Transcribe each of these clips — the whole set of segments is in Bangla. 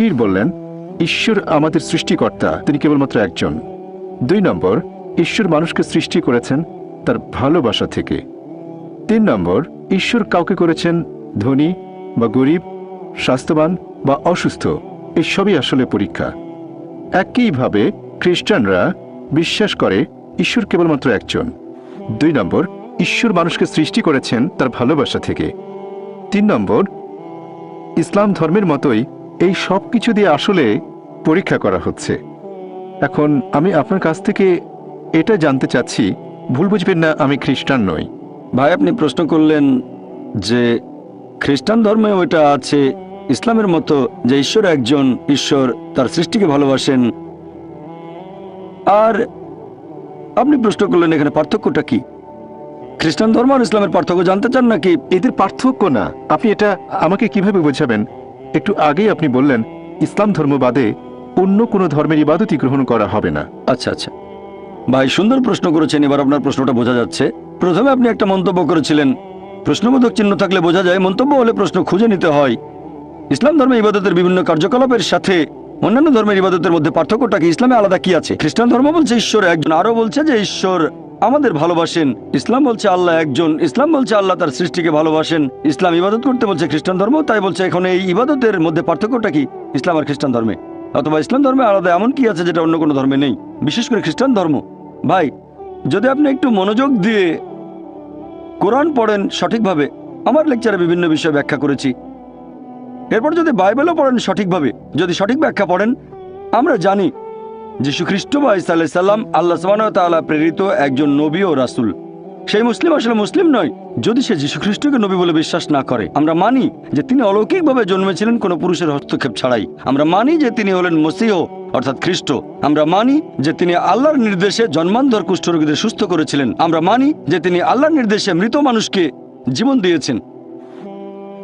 পীর বললেন, ঈশ্বর আমাদের সৃষ্টিকর্তা, তিনি কেবলমাত্র একজন। 2 নম্বর, ঈশ্বর মানুষকে সৃষ্টি করেছেন তার ভালোবাসা থেকে। 3 নম্বর, ঈশ্বর কাউকে করেছেন ধনী বা গরিব, স্বাস্থ্যবান বা অসুস্থ, এই সবই আসলে পরীক্ষা। একইভাবে খ্রিস্টানরা বিশ্বাস করে ঈশ্বর কেবলমাত্র একজন। 2 নম্বর, ঈশ্বর মানুষকে সৃষ্টি করেছেন তার ভালোবাসা থেকে। 3 নম্বর, ইসলাম ধর্মের মতোই এই সব কিছু দিয়ে আসলে পরীক্ষা করা হচ্ছে। এখন আমি আপনার কাছ থেকে এটা জানতে চাচ্ছি, ভুল বুঝবেন না, আমি খ্রিস্টান নই। ভাই, আপনি প্রশ্ন করলেন যে খ্রিস্টান ধর্মে ওইটা আছে ইসলামের মতো যে ঈশ্বর একজন, ঈশ্বর তার সৃষ্টিকে ভালোবাসেন। আর আপনি প্রশ্ন করলেন এখানে পার্থক্যটা কি? খ্রিস্টান ধর্ম আর ইসলামের পার্থক্য জানতে চান নাকি? এদের পার্থক্য না, আপনি এটা আমাকে কিভাবে বোঝাবেন? একটু আগেই আপনি বললেন ইসলাম ধর্ম বাদে অন্য কোনো ধর্মের ইবাদতই গ্রহণ করা হবে না। আচ্ছা আচ্ছা ভাই, সুন্দর প্রশ্ন করেছেন। এবার আপনার প্রশ্নটা বোঝা যাচ্ছে। প্রথমে আপনি একটা মন্তব্য করেছিলেন, প্রশ্নবোধক চিহ্ন থাকলে বোঝা যায়, মন্তব্য হলে প্রশ্ন খুঁজে নিতে হয়। ইসলাম ধর্মে ইবাদতের বিভিন্ন কার্যকলাপের সাথে অন্যান্য ধর্মের ইবাদতের মধ্যে পার্থক্যটা কি, ইসলামে আলাদা কি আছে? খ্রিস্টান ধর্ম বলছে ঈশ্বর একজন, আরো বলছে যে ঈশ্বর আমাদের ভালোবাসেন। ইসলাম বলছে আল্লাহ একজন, ইসলাম বলছে আল্লাহ তার সৃষ্টিকে ভালোবাসেন। ইসলাম ইবাদত করতে বলছে খ্রিস্টান ধর্ম, তাই বলছে এখন এই ইবাদতের মধ্যে পার্থক্যটা কি ইসলাম আর খ্রিস্টান ধর্মে? অথবা ইসলাম ধর্মে আলাদা এমন কি আছে যেটা অন্য কোনো ধর্মে নেই, বিশেষ করে খ্রিস্টান ধর্ম? ভাই, যদি আপনি একটু মনোযোগ দিয়ে কোরআন পড়েন সঠিকভাবে, আমার লেকচারে বিভিন্ন বিষয় ব্যাখ্যা করেছি, এরপর যদি বাইবেলও পড়েন সঠিকভাবে, যদি সঠিক ব্যাখ্যা পড়েন, আমরা জানি যীশু খ্রিস্ট বা ঈসা আলাইহিস সালাম আল্লাহ সুবহানাহু ওয়া তাআলা প্রেরিত একজন নবী ও রাসূল। সেই মুসলিম আসলে মুসলিম নয় যদি সে যীশু খ্রিস্টকে নবী বলে বিশ্বাস না করে। আমরা মানি যে তিনি অলৌকিকভাবে জন্মেছিলেন কোনো পুরুষের হস্তক্ষেপ ছাড়াই। আমরা মানি যে তিনি হলেন মসীহ অর্থাৎ খ্রিস্ট। আমরা মানি যে তিনি আল্লাহর নির্দেশে জন্মান্ধর কুষ্ঠরোগীদের সুস্থ করেছিলেন। আমরা মানি যে তিনি আল্লাহর নির্দেশে মৃত মানুষকে জীবন দিয়েছেন।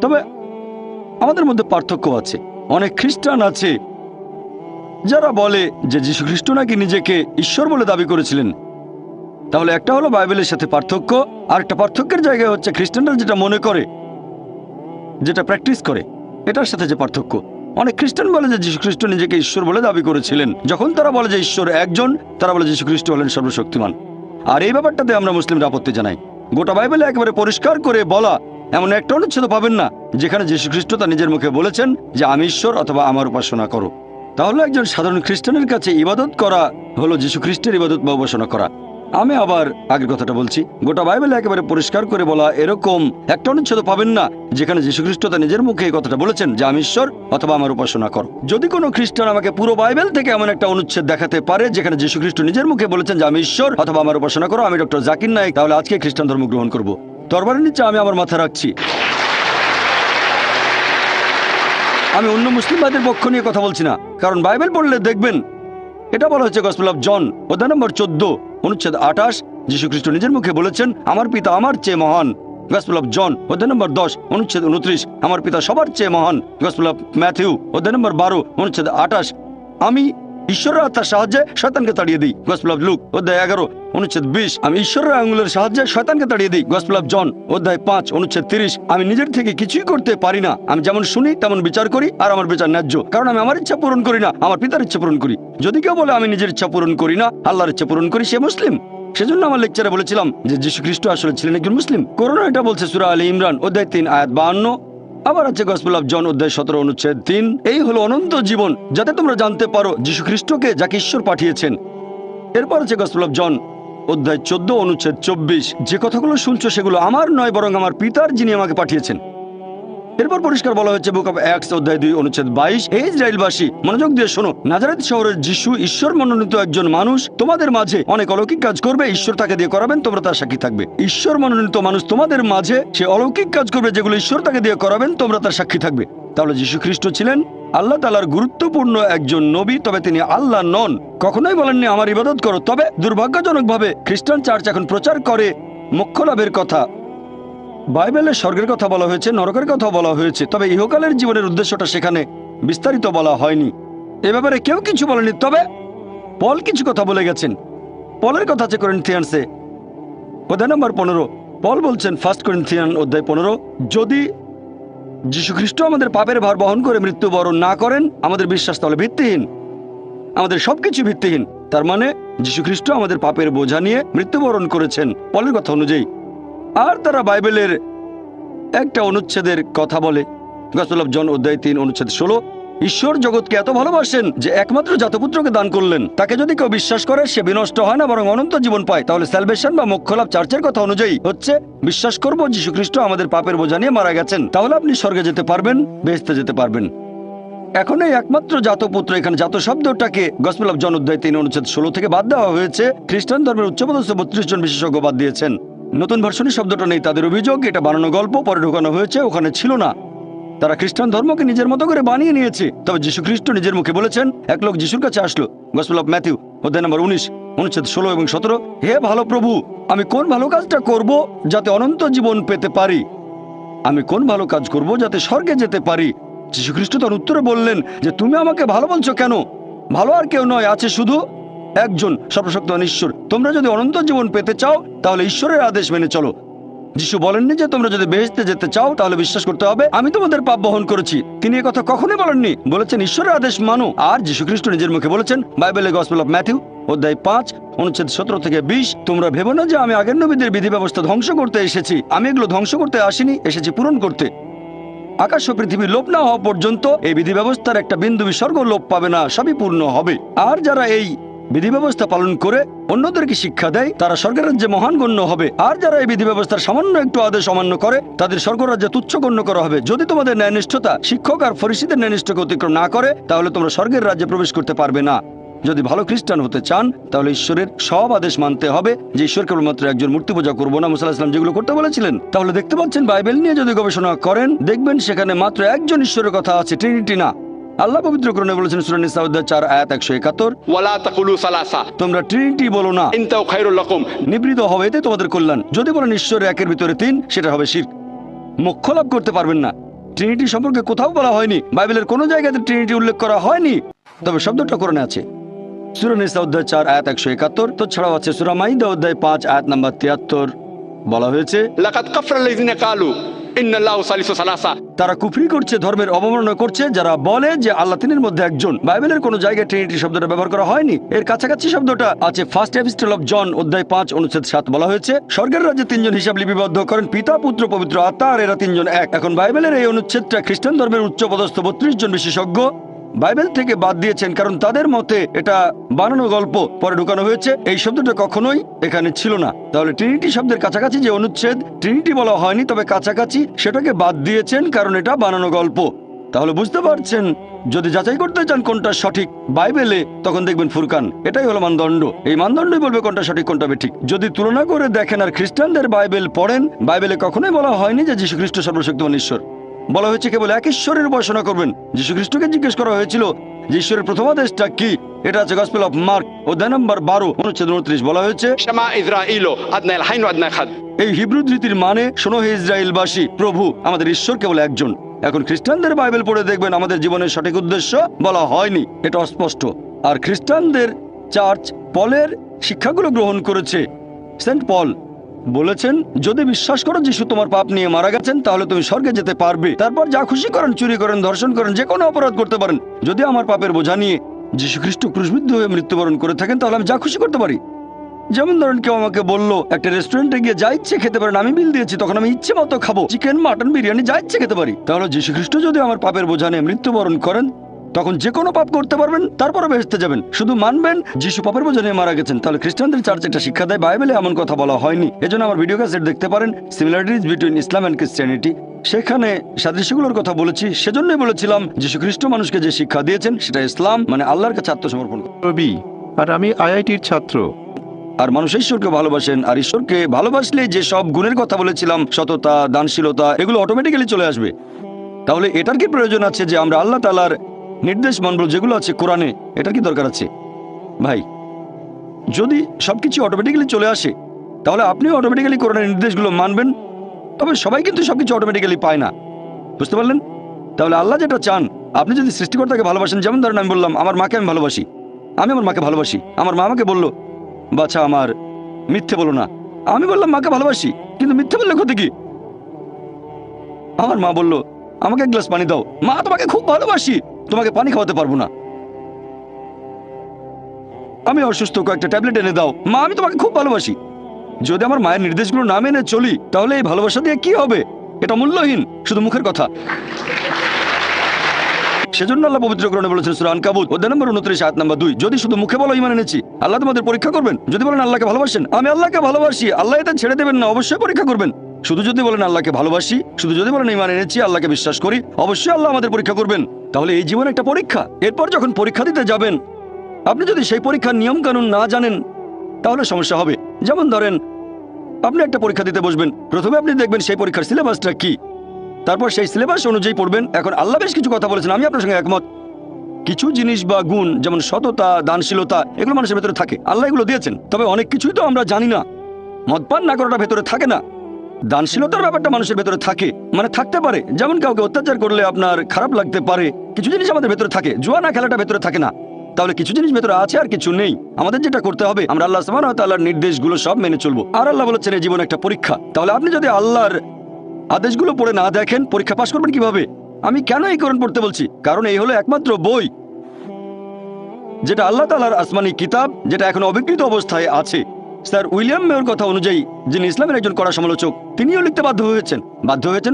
তবে আমাদের মধ্যে পার্থক্য আছে। অনেক খ্রিস্টান আছে যারা বলে যে যীশু খ্রিস্ট নাকি নিজেকে ঈশ্বর বলে দাবি করেছিলেন। তাহলে একটা হলো বাইবেলের সাথে পার্থক্য, আর একটা পার্থক্যের জায়গায় হচ্ছে খ্রিস্টানরা যেটা মনে করে, যেটা প্র্যাকটিস করে, এটার সাথে যে পার্থক্য। অনেক খ্রিস্টান বলে যে যীশু খ্রিস্ট নিজেকে ঈশ্বর বলে দাবি করেছিলেন। যখন তারা বলে যে ঈশ্বর একজন, তারা বলে যীশু খ্রিস্ট হলেন সর্বশক্তিমান। আর এই ব্যাপারটাতে আমরা মুসলিমরা আপত্তি জানাই। গোটা বাইবেলে একেবারে পরিষ্কার করে বলা এমন একটা অনুচ্ছেদ পাবেন না যেখানে যীশু খ্রিস্ট তার নিজের মুখে বলেছেন যে আমি ঈশ্বর অথবা আমার উপাসনা করো। তাহলে একজন সাধারণ খ্রিস্টানের কাছে ইবাদত করা হলো যীশু খ্রিস্টের ইবাদত বা উপাসনা করা। আমি আবার আগের কথাটা বলছি, গোটা বাইবেলে একেবারে পরিষ্কার করে বলা এরকম একটা অনুচ্ছেদ পাবেন না যেখানে যীশু খ্রিস্ট তার নিজের মুখে এই কথাটা বলেছেন যে আমি ঈশ্বর অথবা আমার উপাসনা করো। যদি কোনো খ্রিস্টান আমাকে পুরো বাইবেল থেকে এমন একটা অনুচ্ছেদ দেখাতে পারে যেখানে যীশু খ্রিস্ট নিজের মুখে বলেছেন যে আমি ঈশ্বর অথবা আমার উপাসনা করো, আমি ডক্টর জাকির নায়েক, তাহলে আজকে খ্রিস্টান ধর্ম গ্রহণ করব। তরবারের নিচে আমি আমার মাথা রাখছি। আমি অন্য মুসলিম ভাইদের পক্ষ নিয়ে কথা বলছি না, কারণ বাইবেল পড়লে দেখবেন এটা বলা হচ্ছে গসপেল অফ জন অধ্যায় নম্বর 14 অনুচ্ছেদ 28, যীশু খ্রিস্ট নিজের মুখে বলেছেন আমার পিতা আমার চেয়ে মহান। গসপেল অফ জন অধ্যায় নম্বর 10 অনুচ্ছেদ 29, আমার পিতা সবার চেয়ে মহান। গসপেল অফ ম্যাথিউ অধ্যায় নম্বর 12 অনুচ্ছেদ 28, আমি ঈশ্বরের আত্মার সাহায্যে শয়তানকে তাড়িয়ে দিই। গসপেল অফ লুক অধ্যায় 11 অনুচ্ছেদ 20, আমি ঈশ্বরের আঙুলের সাহায্যে শয়তানকে তাড়িয়ে দিই। গসপেল অফ জন অধ্যায় 5 অনুচ্ছেদ 30, আমি নিজের থেকে কিছুই করতে পারি না, আমি যেমন শুনি তেমন বিচার করি, আর আমার বিচার ন্যায্য, কারণ আমি আমার ইচ্ছা পূরণ করি না, আমার পিতার ইচ্ছা পূরণ করি। যদি কেউ বলে আমি নিজের ইচ্ছা পূরণ করি না, আল্লাহর ইচ্ছা পূরণ করি, সে মুসলিম। সেজন্য আমার লেকচারে বলেছিলাম যে যীশু খ্রিস্ট আসলে ছিলেন একজন মুসলিম। কোরআন এটা বলছে সূরা আলে ইমরান অধ্যায় 3 আয়াত 52। আবার আছে গসপেল অফ জন অধ্যায় 17 অনুচ্ছেদ 3, এই হলো অনন্ত জীবন, যাতে তোমরা জানতে পারো যীশু খ্রিস্টকে যাকে ঈশ্বর পাঠিয়েছেন। এরপর আছে গসপেল অফ জন অধ্যায় 14 অনুচ্ছেদ 24, যে কথাগুলো শুনছো সেগুলো আমার নয় বরং আমার পিতার যিনি আমাকে পাঠিয়েছেন। এরপর পরিষ্কার বলা হচ্ছে বুক অফ অ্যাক্টস অধ্যায় 2 অনুচ্ছেদ 22, হে ইসরায়েলবাসী মনোযোগ দিয়ে শোনো, নাজারেত শহরের যিশু ঈশ্বর মনোনীত একজন মানুষ, তোমাদের মাঝে অনেক অলৌকিক কাজ করবে, ঈশ্বর তাকে দিয়ে করাবেন, তোমরা তার সাক্ষী থাকবে। ঈশ্বর মনোনীত মানুষ তোমাদের মাঝে সে অলৌকিক কাজ করবে যেগুলো ঈশ্বর তাকে দিয়ে করাবেন, তোমরা তার সাক্ষী থাকবে। তাহলে যীশু খ্রিস্ট ছিলেন আল্লাহ তাআলার গুরুত্বপূর্ণ একজন নবী, তবে তিনি আল্লাহ নন। কখনোই বলেননি আমার ইবাদত করো। তবে দুর্ভাগ্যজনকভাবে খ্রিস্টান চার্চ এখন প্রচার করে মোক্ষ লাভের কথা। বাইবেলে স্বর্গের কথা বলা হয়েছে, নরকের কথা বলা হয়েছে, তবে ইহকালের জীবনের উদ্দেশ্যটা সেখানে বিস্তারিত বলা হয়নি। এ ব্যাপারে কেউ কিছু বলেনি। তবে পল কিছু কথা বলে গেছেন। পলের কথা আছে করিন্থিয়ানসে অধ্যায় নম্বর 15। পল বলছেন 1 করিন্থিয়ান অধ্যায় 15, যদি যীশু খ্রিস্ট আমাদের পাপের ভার বহন করে মৃত্যুবরণ না করেন, আমাদের বিশ্বাস তাহলে ভিত্তিহীন, আমাদের সবকিছু ভিত্তিহীন। তার মানে যীশু খ্রিস্ট আমাদের পাপের বোঝা নিয়ে মৃত্যুবরণ করেছেন পলের কথা অনুযায়ী। আর তারা বাইবেলের একটা অনুচ্ছেদের কথা বলে, গসপেল অফ জন অধ্যায় 3 অনুচ্ছেদ 16, ঈশ্বর জগৎকে এত ভালোবাসেন যে একমাত্র জাতপুত্রকে দান করলেন, তাকে যদি কেউ বিশ্বাস করে সে বিনষ্ট হয় না বরং অনন্ত জীবন পায়। তাহলে স্যালভেশন বা মোক্ষলাভ চার্চের কথা অনুযায়ী হচ্ছে বিশ্বাস করব যীশু খ্রিস্ট আমাদের পাপের বোঝা নিয়ে মারা গেছেন, তাহলে আপনি স্বর্গে যেতে পারবেন, বেহেশতে যেতে পারবেন। এখন এই একমাত্র জাতপুত্র, এখানে জাত শব্দটাকে গসপেল অফ জন অধ্যায় 3 অনুচ্ছেদ 16 থেকে বাদ দেওয়া হয়েছে। খ্রিস্টান ধর্মের উচ্চপদস্থ 32 জন বিশেষজ্ঞ বাদ দিয়েছেন। নতুন ভার্সনে শব্দটা নেই, তাদের অভিযোগ এটা বানানো গল্প, পরে ঢোকানো হয়েছে, ওখানে ছিল না। তারা খ্রিস্টান ধর্মকে নিজের মতো করে বানিয়ে নিয়েছে। তবে যীশু খ্রিস্ট নিজের মুখে বলেছেন, এক লোক যিশুর কাছে আসলো, গসপেল অফ ম্যাথিউ অধ্যায় নম্বর 19 অনুচ্ছেদ 16 এবং 17, হে ভালো প্রভু, আমি কোন ভালো কাজটা করব যাতে অনন্ত জীবন পেতে পারি? আমি কোন ভালো কাজ করব যাতে স্বর্গে যেতে পারি? যীশু খ্রিস্ট তার উত্তরে বললেন যে তুমি আমাকে ভালো বলছো কেন? ভালো আর কেউ নয়, আছে শুধু একজন, সর্বশক্তিমান ঈশ্বর। তোমরা যদি অনন্ত জীবন পেতে চাও তাহলে ঈশ্বরের আদেশ মেনে চলো। যিশু বলেননি যে তোমরা যদি বেহেশতে যেতে চাও তাহলে বিশ্বাস করতে হবে আমি তোমাদের পাপ বহন করেছি। তিনি কথা কখনোই বলেননি, বলেছেন ঈশ্বরের আদেশ মানো। আর যীশু খ্রিস্ট নিজের মুখে বলেছেন বাইবেলে গসপেল অফ ম্যাথিউ অধ্যায় 5 অনুচ্ছেদ 17 থেকে 20, তোমরা ভেবো না যে আমি আগের নবীদের বিধি ব্যবস্থা ধ্বংস করতে এসেছি। আমি এগুলো ধ্বংস করতে আসিনি, এসেছি পূরণ করতে। আকাশ ও পৃথিবী লোপ না হওয়া পর্যন্ত এই বিধি ব্যবস্থার একটা বিন্দু বিসর্গ লোপ পাবে না, সবই পূর্ণ হবে। আর যারা এই বিধি ব্যবস্থা পালন করে অন্যদেরকে শিক্ষা দেয় তারা স্বর্গের রাজ্যে মহান গণ্য হবে। আর যারা এই বিধি ব্যবস্থার সামান্য একটু আদেশ অমান্য করে তাদের স্বর্গরাজ্যে তুচ্ছ গণ্য করা হবে। যদি তোমাদের ন্যায়নিষ্ঠতা শিক্ষক আর ফরিসীদের ন্যায়নিষ্ঠকে অতিক্রম না করে তাহলে তোমরা স্বর্গের রাজ্যে প্রবেশ করতে পারবে না। যদি ভালো খ্রিস্টান হতে চান তাহলে ঈশ্বরের সব আদেশ মানতে হবে, যে ঈশ্বর কেবলমাত্র একজন, মূর্তি পূজা করবো না, মুসা আলাইহিস সালাম যেগুলো করতে বলেছিলেন। তাহলে দেখতে পাচ্ছেন বাইবেল নিয়ে যদি গবেষণা করেন দেখবেন সেখানে মাত্র একজন ঈশ্বরের কথা আছে, ট্রিনিটি না। আল্লাহ পবিত্র কোরআনে বলেছেন সূরা নিসা অধ্যায় 4 আয়াত 171, ওয়ালা তাকুলু সালাসা, তোমরা ট্রিনিটি বলো না, ইনতাও খায়রুল লাকুম, নিবৃত হবে, এতে তোমাদের কল্যাণ। যদি বলেন ঈশ্বর একের ভিতরে 3, সেটা হবে শিরক, মোক্ষ লাভ করতে পারবেন না। ট্রিনিটি সম্পর্কে কোথাও বলা হয়নি, বাইবেলের কোনো জায়গাতে ট্রিনিটি উল্লেখ করা হয়নি, তবে শব্দটা কোরআনে আছে। সূরা নিসা অধ্যায় 4 আয়াত 171, তো ছাড়াও আছে সূরা মাইদা অধ্যায় 5 আয়াত নাম্বার 73, বলা হয়েছে লাকাদ কাফারাল্লাযিনা কালু ইন্নাল্লাহু সালিসু সালাসা, তারা কুফরি করছে, ধর্মের অবমাননা করছে যারা বলে যে আল্লাহ তিনের মধ্যে একজন। বাইবেলের কোনো জায়গায় ট্রিনিটি শব্দটা ব্যবহার করা হয়নি। এর কাছাকাছি শব্দটা আছে ফার্স্ট এপিস্টল অফ জন অধ্যায় 5 অনুচ্ছেদ 7, বলা হয়েছে স্বর্গের রাজ্যে 3 জন হিসাব লিপিবদ্ধ করেন, পিতা, পুত্র, পবিত্র আত্মা, আর এরা 3 জন এক। এখন বাইবেলের এই অনুচ্ছেদটা খ্রিস্টান ধর্মের উচ্চপদস্থ 32 জন বিশেষজ্ঞ বাইবেল থেকে বাদ দিয়েছেন, কারণ তাদের মতে এটা বানানো গল্প, পরে ঢুকানো হয়েছে। এই শব্দটা কখনোই এখানে ছিল না। তাহলে ট্রিনিটি শব্দের কাছাকাছি যে অনুচ্ছেদ ট্রিনিটি বলা হয়নি, তবে কাছাকাছি, সেটাকে বাদ দিয়েছেন কারণ এটা বানানো গল্প। তাহলে বুঝতে পারছেন, যদি যাচাই করতে চান কোনটা সঠিক বাইবেলে, তখন দেখবেন ফুরকান, এটাই হলো মানদণ্ড। এই মানদণ্ডই বলবে কোনটা সঠিক কোনটা বেঠিক। যদি তুলনা করে দেখেন আর খ্রিস্টানদের বাইবেল পড়েন, বাইবেলে কখনোই বলা হয়নি যে যীশু খ্রিস্ট সর্বশক্তিমান ঈশ্বর। বলা হয়েছে কেবল এক ঈশ্বরের উপাসনা করবেন। যীশু খ্রিস্টকে জিজ্ঞেস করা হয়েছিল যে ঈশ্বরের প্রথম আদেশটা কি, এটা আছে গসপেল অফ মার্ক অধ্যায় নম্বর 12 অনুচ্ছেদ 29, বলা হয়েছে শামা ইসরাঈলু আদনাল হাইন ওয়া আদনাল খাদ। এই হিব্রু ধৃতির মানে, শোনো হে ইসরায়েলবাসী, প্রভু আমাদের ঈশ্বর কেবল একজন। এখন খ্রিস্টানদের বাইবেল পড়ে দেখবেন আমাদের জীবনের সঠিক উদ্দেশ্য বলা হয়নি, এটা অস্পষ্ট। আর খ্রিস্টানদের চার্চ পলের শিক্ষাগুলো গ্রহণ করেছে। সেন্ট পল বলেছেন যদি বিশ্বাস করো যিশু তোমার পাপ নিয়ে মারা গেছেন তাহলে তুমি স্বর্গে যেতে পারবে। তারপর যা খুশি করেন, চুরি করেন, ধর্ষণ করেন, যে কোনো অপরাধ করতে পারেন, যদি আমার পাপের বোঝা নিয়ে যীশু খ্রিস্ট ক্রুশবিদ্ধ হয়ে মৃত্যুবরণ করে থাকেন তাহলে আমি যা খুশি করতে পারি। যেমন ধরেন কেউ আমাকে বললো একটা রেস্টুরেন্টে গিয়ে যা ইচ্ছে খেতে পারেন, আমি বিল দিয়েছি, তখন আমি ইচ্ছে মতো খাবো, চিকেন, মাটন, বিরিয়ানি যা ইচ্ছে খেতে পারি। তাহলে যীশু খ্রিস্ট যদি আমার পাপের বোঝা নিয়ে মৃত্যুবরণ করেন তখন যে কোনো পাপ করতে পারবেন, তারপরে বেহেশতে যাবেন, শুধু মানবেন যিশু পাপের বোঝা নিয়ে মারা গেছেন। তাহলে খ্রিস্টানদের চার্চ একটা শিক্ষা দেয়, বাইবেলে এমন কথা বলা হয়নি। এজন্য আমার ভিডিও ক্যাসেট দেখতে পারেন, similarities between Islam and Christianity, সেখানে সাদৃশ্যগুলোর কথা বলেছি। সেজন্যই বলেছিলাম যীশু খ্রিস্ট মানুষকে যে শিক্ষা দিয়েছেন সেটা ইসলাম, মানে আল্লাহর কাছে আত্মসমর্পণ। রবি, আর আমি আইআইটির ছাত্র। আর মানুষ ঈশ্বরকে ভালোবাসেন, আর ঈশ্বরকে ভালোবাসলে যে সব গুণের কথা বলেছিলাম, সততা, দানশীলতা, এগুলো অটোমেটিক্যালি চলে আসবে। তাহলে এটার কি প্রয়োজন আছে যে আমরা আল্লাহ তাআলার নির্দেশ মানব যেগুলো আছে কোরআনে? এটার কি দরকার আছে ভাই? যদি সবকিছু অটোমেটিক্যালি চলে আসে তাহলে আপনিও অটোমেটিক্যালি কোরআনের নির্দেশগুলো মানবেন। তবে সবাই কিন্তু সবকিছু অটোমেটিক্যালি পায় না, বুঝতে পারলেন? তাহলে আল্লাহ যেটা চান, আপনি যদি সৃষ্টিকর্তাকে ভালোবাসেন, যেমন ধরেন আমি বললাম আমার মাকে আমি ভালোবাসি, আমি আমার মাকে ভালোবাসি। আমার মা আমাকে বললো বাচ্চা আমার মিথ্যে বলো না, আমি বললাম মাকে ভালোবাসি, কিন্তু মিথ্যে বললে ক্ষতি কি? আমার মা বলল আমাকে এক গ্লাস পানি দাও। মা, তোমাকে খুব ভালোবাসি, তোমাকে পানি খাওয়াতে পারবো না। আমি অসুস্থ, কয়েকটা ট্যাবলেট এনে দাও। মা, আমি তোমাকে খুব ভালোবাসি। যদি আমার মায়ের নির্দেশগুলো না মেনে চলি, তাহলে এই ভালোবাসা দিয়ে কি হবে? এটা মূল্যহীন, শুধু মুখের কথা। সেজন্য আল্লাহ পবিত্র কোরআনে বলেছেন সূরা আনকাবুত অধ্যায় নম্বর 29 আয়াত নম্বর 2, যদি শুধু মুখে বলো ঈমান এনেছি, আল্লাহ তোমাদের পরীক্ষা করবেন। যদি বলেন আল্লাহকে ভালোবাসেন, আমি আল্লাহকে ভালোবাসি, আল্লাহ এটা ছেড়ে দেবেন না, অবশ্যই পরীক্ষা করবেন। শুধু যদি বলেন আল্লাহকে ভালোবাসি, শুধু যদি বলেন ঈমান এনেছি, আল্লাহকে বিশ্বাস করি, অবশ্যই আল্লাহ আমাদের পরীক্ষা করবেন। তাহলে এই জীবন একটা পরীক্ষা। এরপর যখন পরীক্ষা দিতে যাবেন, আপনি যদি সেই পরীক্ষার নিয়ম কানুন না জানেন, তাহলে সমস্যা হবে। যেমন ধরেন, আপনি একটা পরীক্ষা দিতে বসবেন, প্রথমে আপনি দেখবেন সেই পরীক্ষার সিলেবাসটা কি, তারপর সেই সিলেবাস অনুযায়ী পড়বেন। এখন আল্লাহ বেশ কিছু কথা বলেছেন, আমি আপনার সঙ্গে একমত। কিছু জিনিস বা গুণ, যেমন সততা, দানশীলতা, এগুলো মানুষের ভেতরে থাকে, আল্লাহ এগুলো দিয়েছেন। তবে অনেক কিছুই তো আমরা জানি না। মদপান না করাটা ভেতরে থাকে না, দানশীলতার ব্যাপারটা মানুষের ভেতরে থাকে, মানে থাকতে পারে। যেমন কাউকে অত্যাচার করলে আপনার খারাপ লাগতে পারে, কিছু জিনিস আমাদের ভেতরে থাকে। জুয়া না খেলাটা ভেতরে থাকে না। তাহলে কিছু জিনিস ভেতরে আছে আর কিছু নেই। আমাদের যেটা করতে হবে, আমরা আল্লাহ সুবহানাহু ওয়া তাআলার নির্দেশগুলো সব মেনে চলবো। আর আল্লাহ বলেছেন এই জীবন একটা পরীক্ষা। তাহলে আপনি যদি আল্লাহর আদেশগুলো পড়ে না দেখেন, পরীক্ষা পাশ করবেন কিভাবে? আমি কেন এই কোরআন পড়তে বলছি? কারণ এই হলো একমাত্র বই যেটা আল্লাহ তাআলার আসমানি কিতাব, যেটা এখন অবিকৃত অবস্থায় আছে। স্যার উইলিয়াম মেয়র কথা অনুযায়ী, যিনি ইসলামের একজন কড়া সমালোচক, তিনিও লিখতে বাধ্য হয়েছেন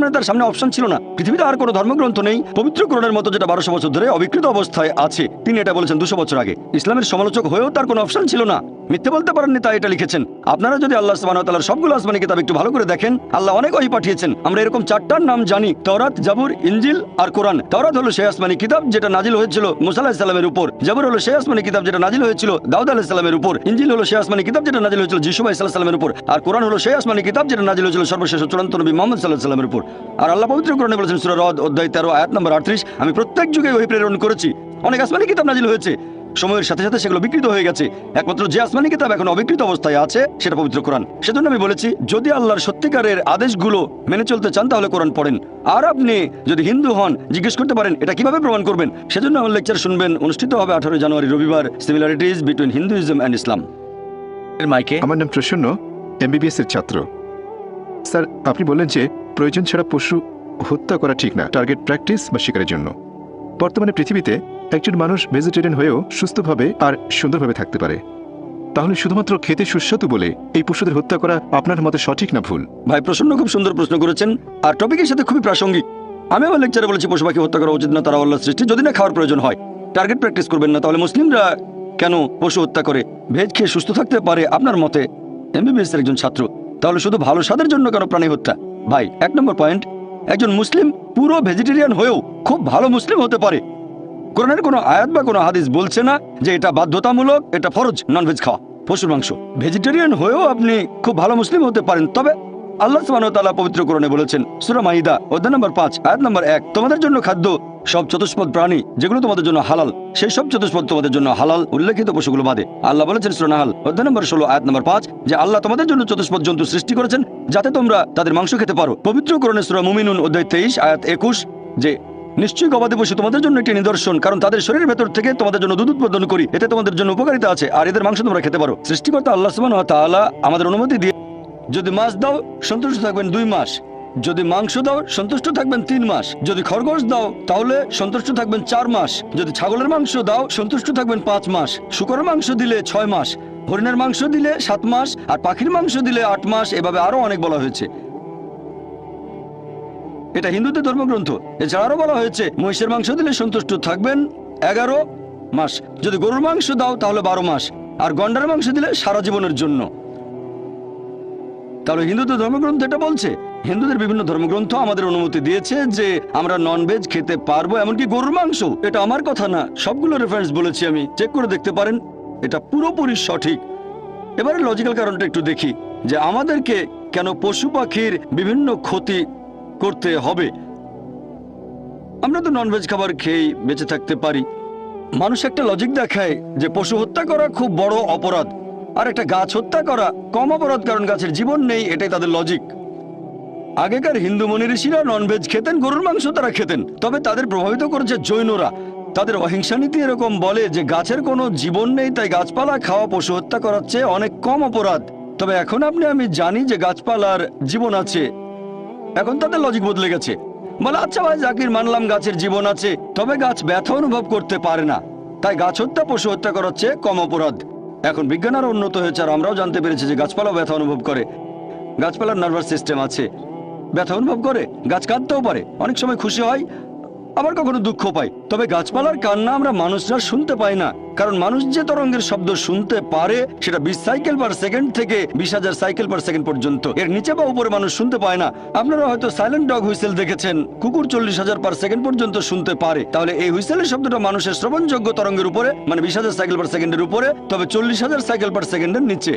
মানে তার সামনে অপশন ছিল না। পৃথিবীতে আর কোনো ধর্মগ্রন্থ নেই পবিত্র কোরআনের মতো, যেটা 1200 বছর ধরে অবিকৃত অবস্থায় আছে। তিনি এটা বলেছেন 200 বছর আগে। ইসলামের সমালোচক হয়েও তার কোনো অপশন ছিল না, মিথ্যে বলতে পারেননি, তাই এটা লিখেছেন। আপনারা যদি আল্লাহ সুবহানাহু ওয়া তাআলার সবগুলো আসমানি কিতাব একটু ভালো করে দেখেন, আল্লাহ অনেক ওহী পাঠিয়েছেন। আমরা এরকম 4টার নাম জানি: তাওরাত, জাবুর, ইনজিল আর কোরআন। তাওরাত হলো সেই আসমানি কিতাব যেটা নাজিল হয়েছিল মুসা আলাইহিস সালামের উপর। জাবুর হলো সেই আসমানি কিতাব যেটা নাজিল হয়েছিল দাউদ আলাইহিস সালামের উপর। ইনজিল হলো সেই আসমানি কিতাব যেটা নাজিল হয়েছিল যিশু আলাইহিস সালামের উপর। আর কোরআন হলো সেই আসমানি কিতাব যেটা নাজিল হয়েছিল সর্বশেষ চূড়ান্ত নবী মুহাম্মদ সাল্লাল্লাহু আলাইহি ওয়াসাল্লামের উপর। আর আল্লাহ পবিত্র কোরআনে বলেছেন সূরা রদ অধ্যায় 13 আয়াত নম্বর 38, আমি প্রত্যেক যুগে ওহী প্রেরণ করেছি। অনেক আসমানি কিতাব নাজিল হয়েছে, সময়ের সাথে সাথে সেগুলো বিকৃত হয়ে গেছে। একমাত্র যে আসমানি কিতাব এখন অবিকৃত অবস্থায় আছে সেটা পবিত্র কোরআন। সেজন্য আমি বলেছি, যদি আল্লাহর সত্যিকারের আদেশগুলো মেনে চলতে চান তাহলে কোরআন পড়েন। আর আপনি যদি হিন্দু হন, জিজ্ঞেস করতে পারেন এটা কিভাবে প্রমাণ করবেন। সেজন্য আমার লেকচার শুনবেন, অনুষ্ঠিত হবে 18 জানুয়ারি রবিবার, সিমিলারিটিজ বিটুইন হিন্দুইজম অ্যান্ড ইসলাম। মাইকে আমার নাম প্রসন্ন, MBBS এর ছাত্র। স্যার, আপনি বললেন যে প্রয়োজন ছাড়া পশু হত্যা করা ঠিক না, টার্গেট প্র্যাকটিস বা শিকারের জন্য। বর্তমানে পৃথিবীতে একজন মানুষ ভেজিটেরিয়ান হয়েও সুস্থভাবে আর সুন্দরভাবে থাকতে পারে। তাহলে শুধুমাত্র খেতে সুস্বাদু বলে এই পশুদের হত্যা করা আপনার মতে সঠিক না ভুল? ভাই, প্রসন্ন খুব সুন্দর প্রশ্ন করেছেন, আর টপিকের সাথে খুবই প্রাসঙ্গিক। আমি আমার লেকচারে বলেছি পশু পাখি হত্যা করা উচিত না, তারা আল্লাহর সৃষ্টি। যদি না খাওয়ার প্রয়োজন হয়, টার্গেট প্র্যাকটিস করবেন না। তাহলে মুসলিমরা কেন পশু হত্যা করে? ভেজ খেয়ে সুস্থ থাকতে পারে আপনার মতে, MBBS এর একজন ছাত্র। তাহলে শুধু ভালো স্বাদের জন্য কেন প্রাণী হত্যা? ভাই, 1 নম্বর পয়েন্ট, একজন মুসলিম পুরো ভেজিটেরিয়ান হয়েও খুব ভালো মুসলিম হতে পারে। কোরআনের কোনো আয়াত বা কোনো হাদিস বলছে না যে এটা বাধ্যতামূলক, এটা ফরজ ননভেজ খাওয়া, পশুর মাংস। ভেজিটেরিয়ান হয়েও আপনি খুব ভালো মুসলিম হতে পারেন। তবে আল্লাহ সুবহানাহু ওয়া তাআলা পবিত্র কোরআনে বলেছেন সূরা মাইদা অধ্যায় নম্বর 5 আয়াত নম্বর 1, তোমাদের জন্য খাদ্য সব চতুষ্পদ প্রাণী যেগুলো তোমাদের জন্য হালাল, সেই সব চতুষ্পদ তোমাদের জন্য হালাল, উল্লেখিত পশুগুলো বাদে। আল্লাহ বলেছেন সূরা নাহাল অধ্যায় নম্বর 16 আয়াত নম্বর 5 যে আল্লাহ তোমাদের জন্য চতুষ্পদ জন্তু সৃষ্টি করেছেন যাতে তোমরা তাদের মাংস খেতে পারো। পবিত্র কোরআনে সূরা মুমিনুন অধ্যায় 23 আয়াত 21 যে নিশ্চয়ই গবাদি পশু তোমাদের জন্য একটি নিদর্শন, কারণ তাদের শরীরের ভেতর থেকে তোমাদের জন্য দুধ উৎপাদন করি, এতে তোমাদের জন্য উপকারিতা আছে, আর এদের মাংস তোমরা খেতে পারো। সৃষ্টিকর্তা আল্লাহ সুবহানাহু ওয়া তাআলা আমাদের অনুমতি দিয়ে, যদি মাছ দাও সন্তুষ্ট থাকবেন 2 মাস, যদি মাংস দাও সন্তুষ্ট থাকবেন 3 মাস, যদি খরগোশ দাও তাহলে সন্তুষ্ট থাকবেন 4 মাস, যদি ছাগলের মাংস দাও সন্তুষ্ট থাকবেন 5 মাস, শূকরের মাংস দিলে 6 মাস, হরিণের মাংস দিলে 7 মাস, আর পাখির মাংস দিলে 8 মাস। এভাবে আরো অনেক বলা হয়েছে। এটা হিন্দুদের ধর্মগ্রন্থ। এছাড়া আরো বলা হয়েছে মহিষের মাংস দিলে সন্তুষ্ট থাকবেন 11 মাস, যদি গরুর মাংস দাও তাহলে 12 মাস, আর গন্ডার মাংস দিলে সারা জীবনের জন্য। তাহলে হিন্দুদের ধর্মগ্রন্থ এটা বলছে। হিন্দুদের বিভিন্ন ধর্মগ্রন্থ আমাদের অনুমতি দিয়েছে যে আমরা ননভেজ খেতে পারবো, এমনকি গরুর মাংস। এটা আমার কথা না, সবগুলো রেফারেন্স বলেছি আমি, চেক করে দেখতে পারেন, এটা পুরোপুরি সঠিক। এবারে লজিক্যাল কারণটা একটু দেখি যে আমাদেরকে কেন পশু পাখির বিভিন্ন ক্ষতি করতে হবে। আমরা তো ননভেজ খাবার খেয়েই বেঁচে থাকতে পারি। মানুষ একটা লজিক দেখায় যে পশু হত্যা করা খুব বড় অপরাধ, আর একটা গাছ হত্যা করা কম অপরাধ, কারণ গাছের জীবন নেই, এটাই তাদের লজিক। আগেকার হিন্দু মুনি ঋষিরা ননভেজ খেতেন, গরুর মাংস তারা খেতেন, তবে তাদের প্রভাবিত করেছে জৈনরা। তাদের অহিংসা নীতি এরকম বলে যে গাছের কোনো জীবন নেই, তাই গাছপালা খাওয়া পশু হত্যা করার চেয়ে অনেক কম অপরাধ। তবে এখন আমি জানি যে গাছপালার জীবন আছে, এখন তাদের লজিক বদলে গেছে। বলে আচ্ছা ভাই জাকির, মানলাম গাছের জীবন আছে, তবে গাছ ব্যথা অনুভব করতে পারে না, তাই গাছ হত্যা পশু হত্যা করার চেয়ে কম অপরাধ। এখন বিজ্ঞান আরো উন্নত হয়েছে আর আমরাও জানতে পেরেছি যে গাছপালাও ব্যথা অনুভব করে। গাছপালার নার্ভাস সিস্টেম আছে, ব্যথা অনুভব করে, গাছ কাঁদতেও পারে, অনেক সময় খুশি হয়, আবার কখনো দুঃখ পায়। তবে গাছপালার কান্না আমরা মানুষরা শুনতে পাই না, কারণ মানুষ যে তরঙ্গের শব্দ শুনতে পারে সেটা 20 সাইকেল পার সেকেন্ড থেকে 20,000 সাইকেল পার সেকেন্ড পর্যন্ত, এর নিচে বা উপরে মানুষ শুনতে পায় না। আপনারা হয়তো সাইলেন্ট ডগ হুইসেল দেখেছেন, কুকুর 40,000 পার সেকেন্ড পর্যন্ত শুনতে পারে। তাহলে এই হুইসেলের শব্দটা মানুষের শ্রবণযোগ্য তরঙ্গের উপরে, মানে 20,000 সাইকেল পার সেকেন্ডের উপরে, তবে 40,000 সাইকেল পার সেকেন্ডের নিচে।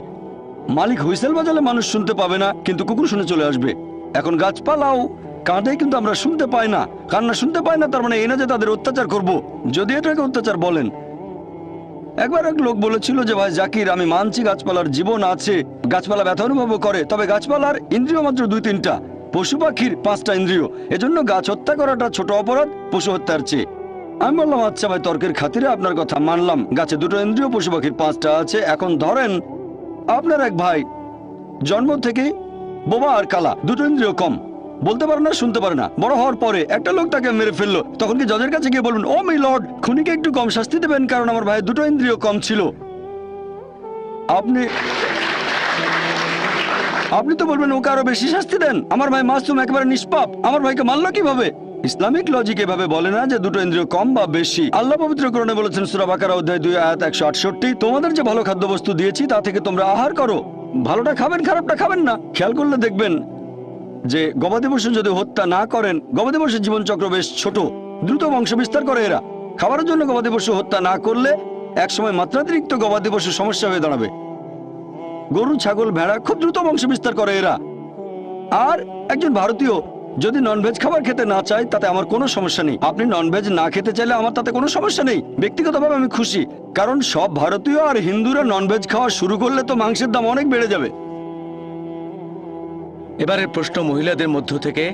মালিক হুইসেল বাজালে মানুষ শুনতে পাবে না, কিন্তু কুকুর শুনে চলে আসবে। এখন গাছপালাও কাঁদে, কিন্তু আমরা শুনতে পাই না, কান্না শুনতে পাই না, তার মানে এই না যে তাদের অত্যাচার করব, যদি এটাকে অত্যাচার বলেন। একবার এক লোক বলেছিল যে ভাই জাকির, আমি মানছি গাছপালার জীবন আছে, গাছপালা ব্যথা অনুভব করে, তবে গাছপালার ইন্দ্রিয় মাত্র 2-3টা, পশু পাখির 5টা ইন্দ্রিয়, এজন্য গাছ হত্যা করাটা ছোট অপরাধ পশু হত্যার চেয়ে। আমি বললাম আচ্ছা ভাই, তর্কের খাতিরে আপনার কথা মানলাম, গাছে 2টো ইন্দ্রিয়, পশু পাখির 5টা আছে। এখন ধরেন আপনার এক ভাই জন্ম থেকে বোবা আর কালা, 2টো ইন্দ্রিয় কম, বলতে পারে না, শুনতে পারে না। বড় হওয়ার পরে একটা লোক তাকে মেরে ফেললো, তখন কি জজের কাছে গিয়ে বলবেন, ও মাই লর্ড, খুনিকে একটু কম শাস্তি দেবেন কারণ আমার ভাই 2টো ইন্দ্রিয় কম ছিল? আপনি তো বলবেন ওকে আরো বেশি শাস্তি দেন, আমার ভাই মাসুম, একেবারে নিষ্পাপ, আমার ভাইকে মারলো কিভাবে? ইসলামিক লজিক এভাবে বলে না যে 2টো ইন্দ্রিয় কম বা বেশি। আল্লাহ পবিত্র কোরআনে বলেছেন সূরা বাকারা অধ্যায় 2 আয়াত 168, তোমাদের যে ভালো খাদ্যবস্তু দিয়েছি তা থেকে তোমরা আহার করো, ভালোটা খাবেন, খারাপটা খাবেন না। খেয়াল করলে দেখবেন যে গবাদি পশু যদি হত্যা না করেন, গবাদি পশুর জীবনচক্র বেশ ছোট, দ্রুত বংশ বিস্তার করে এরা। খাবারের জন্য গবাদি পশু হত্যা না করলে একসময় মাত্রাতিরিক্ত গবাদি পশু সমস্যা হয়ে দাঁড়াবে। গরু, ছাগল, ভেড়া খুব দ্রুত বংশ বিস্তার করে এরা। আর একজন ভারতীয় যদি ননভেজ খাবার খেতে না চায় তাতে আমার কোনো সমস্যা নেই, আপনি ননভেজ না খেতে চাইলে আমার তাতে কোনো সমস্যা নেই, ব্যক্তিগতভাবে আমি খুশি, কারণ সব ভারতীয় আর হিন্দুরা ননভেজ খাওয়া শুরু করলে তো মাংসের দাম অনেক বেড়ে যাবে। এবারের প্রশ্ন মহিলাদের মধ্য থেকে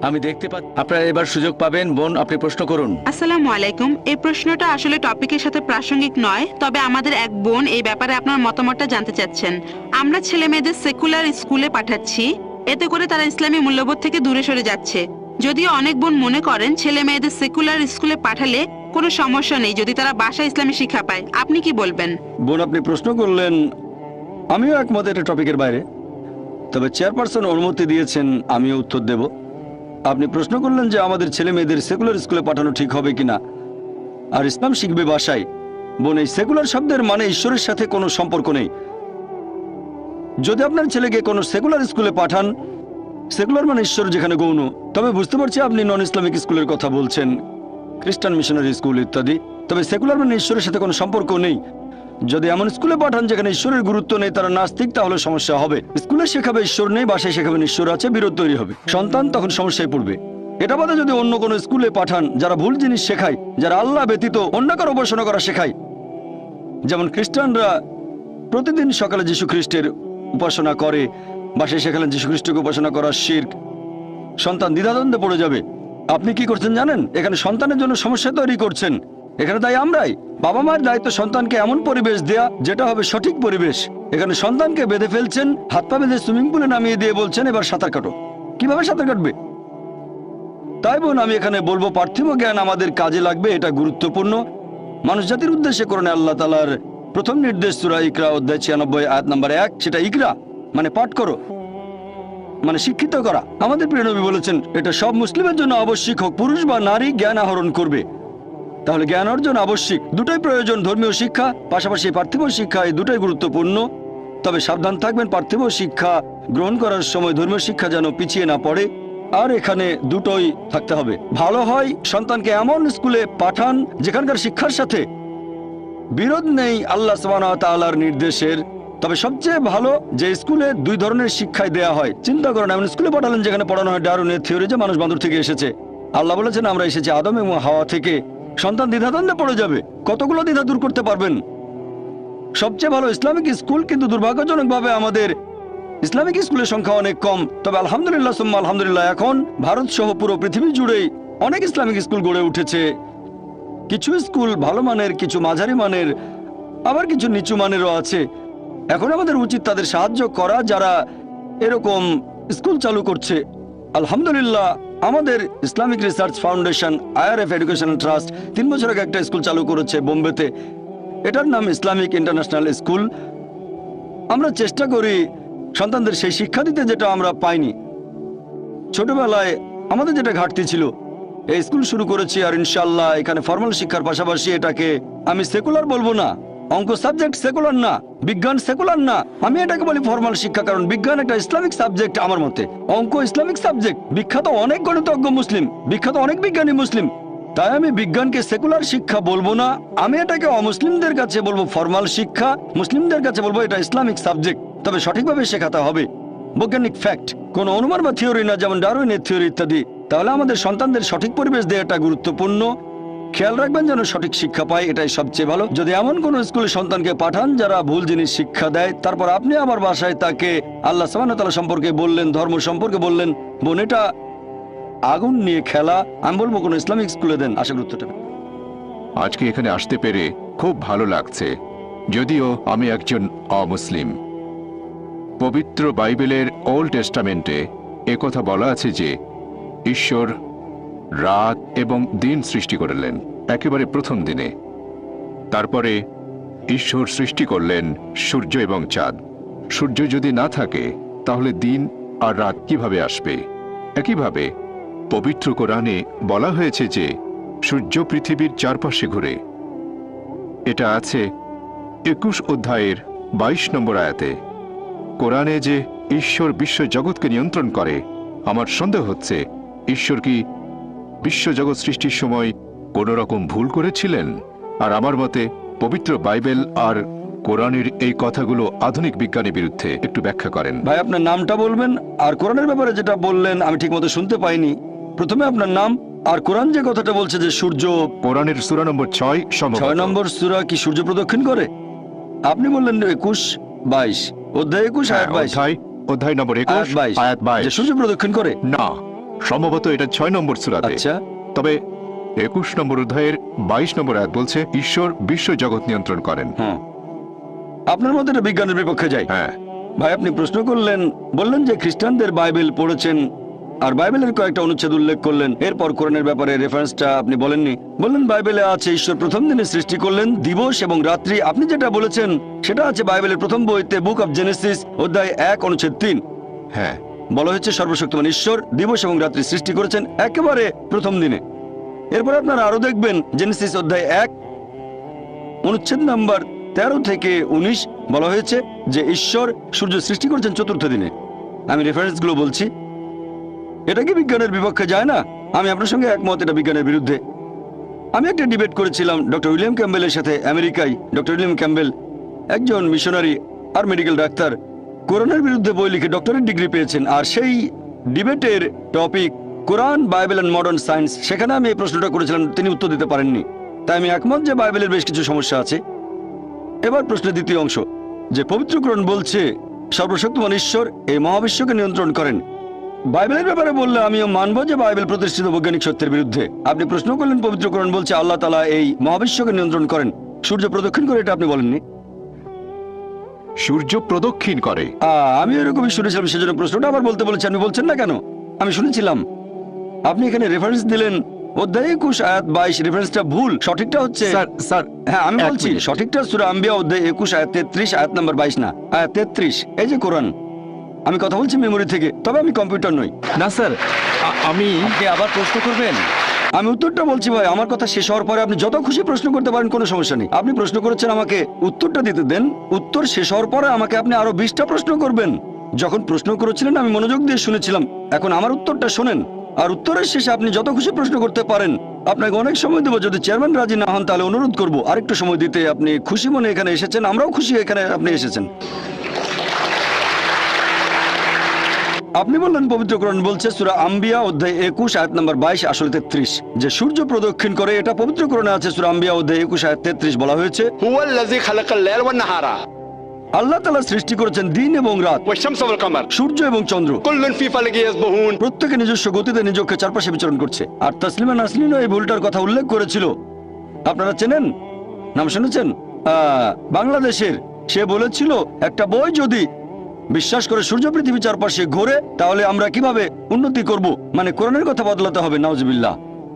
আমি দেখতে পাচ্ছি, আপনারা এবার সুযোগ পাবেন। বোন, আপনি প্রশ্ন করুন। আসসালামু আলাইকুম। এই প্রশ্নটা আসলে টপিকের সাথে প্রাসঙ্গিক নয়, তবে আমাদের এক বোন এই ব্যাপারে আপনার মতামতটা জানতে চাচ্ছেন। আমরা ছেলে মেয়েদের সেকুলার স্কুলে পাঠাচ্ছি, এতে করে তারা ইসলামী মূল্যবোধ থেকে দূরে সরে যাচ্ছে। যদিও অনেক বোন মনে করেন ছেলে মেয়েদের সেকুলার স্কুলে পাঠালে কোনো সমস্যা নেই যদি তারা বাসায় ইসলামী শিক্ষা পায়, আপনি কি বলবেন? বোন, আপনি প্রশ্ন করলেন, আমিও একমত এটা টপিকের বাইরে, তবে চেয়ারপারসন অনুমতি দিয়েছেন, আমিও উত্তর দেব। আপনি প্রশ্ন করলেন যে আমাদের ছেলে মেয়েদের সেকুলার স্কুলে পাঠানো ঠিক হবে কিনা আর ইসলাম শিখবে বাসায়। বোন, এই সেকুলার শব্দের মানে ঈশ্বরের সাথে কোনো সম্পর্ক নেই। যদি আপনার ছেলেকে কোনো সেকুলার স্কুলে পাঠান, সেকুলার মানে ঈশ্বর যেখানে গৌণ, তবে বুঝতে পারছি আপনি নন ইসলামিক স্কুলের কথা বলছেন, খ্রিস্টান মিশনারি স্কুল ইত্যাদি, তবে সেকুলার মানে ঈশ্বরের সাথে কোনো সম্পর্ক নেই। যদি এমন স্কুলে পাঠান যেখানে ঈশ্বরের গুরুত্ব নেই, তারা নাস্তিক, তাহলে সমস্যা হবে। স্কুলে শেখাবে ঈশ্বর নেই, বাসায় শেখাবেন ঈশ্বর আছে, বিরোধ তৈরি হবে, সন্তান তখন সমস্যায় পড়বে। এটা বাদে যদি অন্য কোনো স্কুলে পাঠান যারা ভুল জিনিস শেখায়, যারা আল্লাহ ব্যতীত অন্য কারো উপাসনা করা শেখায়, যেমন খ্রিস্টানরা প্রতিদিন সকালে যীশু খ্রিস্টের উপাসনা করে, বাসায় শেখালেন যীশু খ্রিস্টকে উপাসনা করা শিরক, সন্তান দ্বিধাদ্বন্দ্বে পড়ে যাবে। আপনি কি করছেন জানেন? এখানে সন্তানের জন্য সমস্যা তৈরি করছেন। এখানে তাই আমরাই, বাবা মায়ের দায়িত্ব সন্তানকে এমন পরিবেশ দেয়া যেটা হবে সঠিক পরিবেশ। এখানে সন্তানকে বেঁধে ফেলছেন, হাত পা বেঁধে সুইমিং পুলে নামিয়ে দিয়ে বলছেন এবার সাঁতার কাটো। কিভাবে সাঁতার কাটবে? তাই বোন, আমি এখানে বলবো পার্থিব জ্ঞান আমাদের কাজে লাগবে, এটা গুরুত্বপূর্ণ। মানুষ জাতির উদ্দেশ্যে কোরআনে আল্লাহ তাআলার প্রথম নির্দেশ সূরা ইকরা অধ্যায় 96 আয়াত নাম্বার 1, সেটা ইকরা মানে পাঠ করো, মানে শিক্ষিত করা। আমাদের প্রিয় নবী বলেছেন এটা সব মুসলিমের জন্য আবশ্যিক, হোক পুরুষ বা নারী জ্ঞান আহরণ করবে। তাহলে জ্ঞান অর্জন আবশ্যিক, দুটোই প্রয়োজন, ধর্মীয় শিক্ষা পাশাপাশি পার্থিব শিক্ষা, এই দুটোই গুরুত্বপূর্ণ। তবে সাবধান থাকবেন পার্থিব শিক্ষা গ্রহণ করার সময় ধর্মীয় শিক্ষা যেন পিছিয়ে না পড়ে, আর এখানে দুটোই থাকতে হবে। ভালো হয় সন্তানকে এমন স্কুলে পাঠান যেখানকার শিক্ষার সাথে বিরোধ নেই আল্লাহ সুবহানাহু ওয়া তাআলার নির্দেশের। তবে সবচেয়ে ভালো যে স্কুলে দুই ধরনের শিক্ষাই দেয়া হয়। চিন্তা করেন, এমন স্কুলে পাঠালেন যেখানে পড়ানো হয় ডারউইনের থিওরি যে মানুষ বাঁদর থেকে এসেছে। আল্লাহ বলেছেন আমরা এসেছি আদম এবং হাওয়া থেকে। সন্তান দ্বিধাদ্বন্দ্বে পড়ে যাবে। কতগুলো দ্বিধা দূর করতে পারবেন? সবচেয়ে ভালো ইসলামিক স্কুল, কিন্তু দুর্ভাগ্যজনকভাবে আমাদের ইসলামিক স্কুলের সংখ্যা অনেক কম। তবে আলহামদুলিল্লাহ সুম্মা আলহামদুলিল্লাহ, এখন ভারত সহ পুরো পৃথিবী জুড়েই অনেক ইসলামিক স্কুল গড়ে উঠেছে। কিছু স্কুল ভালো মানের, কিছু মাঝারি মানের, আবার কিছু নিচু মানেরও আছে। এখন আমাদের উচিত তাদের সাহায্য করা যারা এরকম স্কুল চালু করছে। আলহামদুলিল্লাহ আমাদের Islamic research foundation IRF educational trust 3 বছর আগে একটা স্কুল চালু করেছে বোম্বেতে। এটার নাম ইসলামিক ইন্টারন্যাশনাল স্কুল। আমরা চেষ্টা করি সন্তানদের সেই শিক্ষা দিতে যেটা আমরা পাইনি ছোটবেলায়, আমাদের যেটা ঘাটতি ছিল। এই স্কুল শুরু করেছি আর ইনশাআল্লাহ এখানে ফর্মাল শিক্ষার পাশাপাশি এটাকে আমি সেকুলার বলবো না, অঙ্ক সাবজেক্ট সেকুলার না, বিজ্ঞান সেকুলার না, আমি এটাকে বলি ফর্মাল শিক্ষা, কারণ বিজ্ঞান একটা ইসলামিক সাবজেক্ট আমার মতে, অঙ্ক ইসলামিক সাবজেক্ট, বিখ্যাত অনেক গণিতজ্ঞ মুসলিম, বিখ্যাত অনেক বিজ্ঞানী মুসলিম। তাই আমি বিজ্ঞানকে সেকুলার শিক্ষা বলবো না, আমি এটাকে অমুসলিমদের কাছে বলবো ফর্মাল শিক্ষা, মুসলিমদের কাছে বলবো এটা ইসলামিক সাবজেক্ট। তবে সঠিকভাবে শেখাতে হবে, বৈজ্ঞানিক ফ্যাক্ট, কোন অনুমান বা থিওরি না, যেমন ডারউইনের থিওরি ইত্যাদি। তাহলে আমাদের সন্তানদের সঠিক পরিবেশ দেওয়াটা গুরুত্বপূর্ণ। খেয়াল রাখবেন যেন সঠিক শিক্ষা পায়, এটাই সবচেয়ে ভালো। যদি এমন কোন স্কুলে সন্তানকে পাঠান যারা ভুল জিনিস শিক্ষা দেয়, তারপর আপনি আবার বাসায় তাকে আল্লাহ সুবহানাহু ওয়া তাআলা সম্পর্কে বললেন, ধর্ম সম্পর্কে বললেন, বোন এটা আগুন নিয়ে খেলা, আমি বলবো কোনো ইসলামিক স্কুলে দেন, আশা করি উত্তরটা। আজকে এখানে আসতে পেরে খুব ভালো লাগছে, যদিও আমি একজন অমুসলিম। পবিত্র বাইবেলের ওল্ড টেস্টামেন্টে একথা বলা আছে যে ঈশ্বর রাত এবং দিন সৃষ্টি করলেন একেবারে প্রথম দিনে। তারপরে ঈশ্বর সৃষ্টি করলেন সূর্য এবং চাঁদ। সূর্য যদি না থাকে তাহলে দিন আর রাত কিভাবে আসবে? একইভাবে পবিত্র কোরআনে বলা হয়েছে যে সূর্য পৃথিবীর চারপাশে ঘুরে। এটা আছে 21 অধ্যায়ের 22 নম্বর আয়াতে। কোরআনে যে ঈশ্বর বিশ্ব জগৎকে নিয়ন্ত্রণ করে, আমার সন্দেহ হচ্ছে ঈশ্বর কি বিশ্বজগৎ সৃষ্টির সময় কোনো রকম ভুল করেছিলেন? আর আমার মতে পবিত্র বাইবেল আর কোরআনের এই কথাগুলো আধুনিক বিজ্ঞানের বিরুদ্ধে। একটু ব্যাখ্যা করেন ভাই। আপনার নামটা বলবেন, আর কোরআনের ব্যাপারে যেটা বললেন আমি ঠিকমতো শুনতে পাইনি। প্রথমে আপনার নাম, আর কোরআন যে কথাটা বলছে যে সূর্য, কোরআনের সূরা নম্বর 6 নম্বর সূরা কি সূর্য প্রদক্ষিণ করে? আপনি বললেন 21-22 অধ্যায় 21 আয়াত 22 অধ্যায় নম্বর 21 আয়াত 22 যে সূর্য প্রদক্ষিণ করে। না, সম্ভবত এটা 6 নম্বর সূরাতে। আচ্ছা, তবে 21 নম্বর অধ্যায়ের 22 নম্বর আয়াত বলছে ঈশ্বর বিশ্ব জগৎ নিয়ন্ত্রণ করেন। হ্যাঁ, আপনার মতে এটা বিজ্ঞানের বিপক্ষে যায়। হ্যাঁ ভাই, আপনি প্রশ্ন করলেন, বললেন যে খ্রিস্টানদের বাইবেল পড়েছেন আর বাইবেলের কয়েকটা অনুচ্ছেদ উল্লেখ করলেন। এরপর কোরআনের ব্যাপারে রেফারেন্সটা আপনি বলেননি। বললেন বাইবেলে আছে ঈশ্বর প্রথম দিনে সৃষ্টি করলেন দিবস এবং রাত্রি। আপনি যেটা বলেছেন সেটা আছে বাইবেলের প্রথম বইতে, বুক অফ জেনেসিস অধ্যায় 1 অনুচ্ছেদ 3। হ্যাঁ, বলা হয়েছে সর্বশক্তিমান ঈশ্বর দিবস এবং রাত্রি সৃষ্টি করেছেন একেবারে প্রথম দিনে। এরপর আপনারা আরো দেখবেন জেনেসিস অধ্যায় 1 অনুচ্ছেদ নাম্বার 13 থেকে 19 বলা হয়েছে যে ঈশ্বর সূর্য সৃষ্টি করেছেন চতুর্থ দিনে। আমি রেফারেন্সগুলো বলছি। এটা কি বিজ্ঞানের বিপক্ষে যায় না? আমি আপনার সঙ্গে একমত, এটা বিজ্ঞানের বিরুদ্ধে। আমি একটা ডিবেট করেছিলাম ডক্টর উইলিয়াম ক্যাম্বেলের সাথে আমেরিকায়। ডক্টর উইলিয়াম ক্যাম্বেল একজন মিশনারি আর মেডিকেল ডাক্তার, কোরআনের বিরুদ্ধে বই লিখে ডক্টরেট ডিগ্রি পেয়েছেন। আর সেই ডিবেটের topic Quran, Bible and modern science. সেখানে আমি এই প্রশ্নটা করেছিলাম, তিনি উত্তর দিতে পারেননি। তাই আমি একমত যে বাইবেলের বেশ কিছু সমস্যা আছে। এবার প্রশ্নের দ্বিতীয় অংশ, যে পবিত্র কোরআন বলছে সর্বশক্তিমান ঈশ্বর এই মহাবিশ্বকে নিয়ন্ত্রণ করেন। বাইবেলের ব্যাপারে বললে আমিও মানব যে বাইবেল প্রতিষ্ঠিত বৈজ্ঞানিক সত্যের বিরুদ্ধে। আপনি প্রশ্ন করলেন পবিত্র কোরআন বলছে আল্লাহ তাআলা এই মহাবিশ্বকে নিয়ন্ত্রণ করেন, সূর্য প্রদক্ষিণ করে, এটা আপনি বলেননি। সূর্য প্রদক্ষিণ করে, আমি এরকমই শুনেছিলাম, সেজন্য প্রশ্নটা আবার বলতে বলেছি। আপনি বলছেন না কেন? আমি শুনেছিলাম। আপনি এখানে রেফারেন্স দিলেন অধ্যায় 21 আয়াত 22, রেফারেন্সটা ভুল, সঠিকটা হচ্ছে স্যার হ্যাঁ আমি এক বলছি মিনিট। সঠিকটা সূরা আম্বিয়া অধ্যায় 21 আয়াত 33, আয়াত নাম্বার 22 না, আয়াত 33। এই যে কোরআন, আমি কথা বলছি মেমোরি থেকে, তবে আমি কম্পিউটার নই। না স্যার, আপনি আবার প্রশ্ন করবেন? আমি উত্তরটা বলছি ভাই, আমার কথা শেষ হওয়ার পরে আপনি যত খুশি প্রশ্ন করতে পারেন, কোনো সমস্যা নেই। আপনি প্রশ্ন করেছেন, আমাকে উত্তরটা দিতে দেন। উত্তর শেষ হওয়ার পরে আমাকে আপনি আরো 20টা প্রশ্ন করবেন। যখন প্রশ্ন করেছিলেন আমি মনোযোগ দিয়ে শুনেছিলাম, এখন আমার উত্তরটা শোনেন। আর উত্তরের শেষে আপনি যত খুশি প্রশ্ন করতে পারেন। আপনাকে অনেক সময় দেবো, যদি চেয়ারম্যান রাজি না হন তাহলে অনুরোধ করবো আরেকটু সময় দিতে। আপনি খুশি মনে এখানে এসেছেন, আমরাও খুশি এখানে আপনি এসেছেন। আপনি বললেন পবিত্র কোরআন বলছে সূরা আম্বিয়া অধ্যায় 21 আয়াত নাম্বার 22 আসলে 33 যে সূর্য প্রদক্ষিণ করে। এটা পবিত্র কোরআনে আছে, সূরা আম্বিয়া অধ্যায় 21 আয়াত 33 বলা হয়েছে हुवल्लज़ी खलक़ल लैल वन नहारा আল্লাহ তাআলা সৃষ্টি করেছেন দিন এবং রাত, वश्शम्स वल कमर সূর্য এবং চন্দ্র, कुल्लुन फी फलकिन यस्बहुन। প্রত্যেকে নিজস্ব গতিতে নিজকে চারপাশে বিচরণ করছে। আর তাসলিমা নাসরিনও এই ভুলটার কথা উল্লেখ করেছিল। আপনারা চেনেন, নাম শুনেছেন? বাংলাদেশের সে বলেছিল একটা বই যদি বিশ্বাস করে সূর্য পৃথিবীর চারপাশে ঘোরে, তাহলে আমরা কিভাবে উন্নতি করব? মানে কোরআনের কথা বদলাতে হবে, নাউজুবিল্লাহ।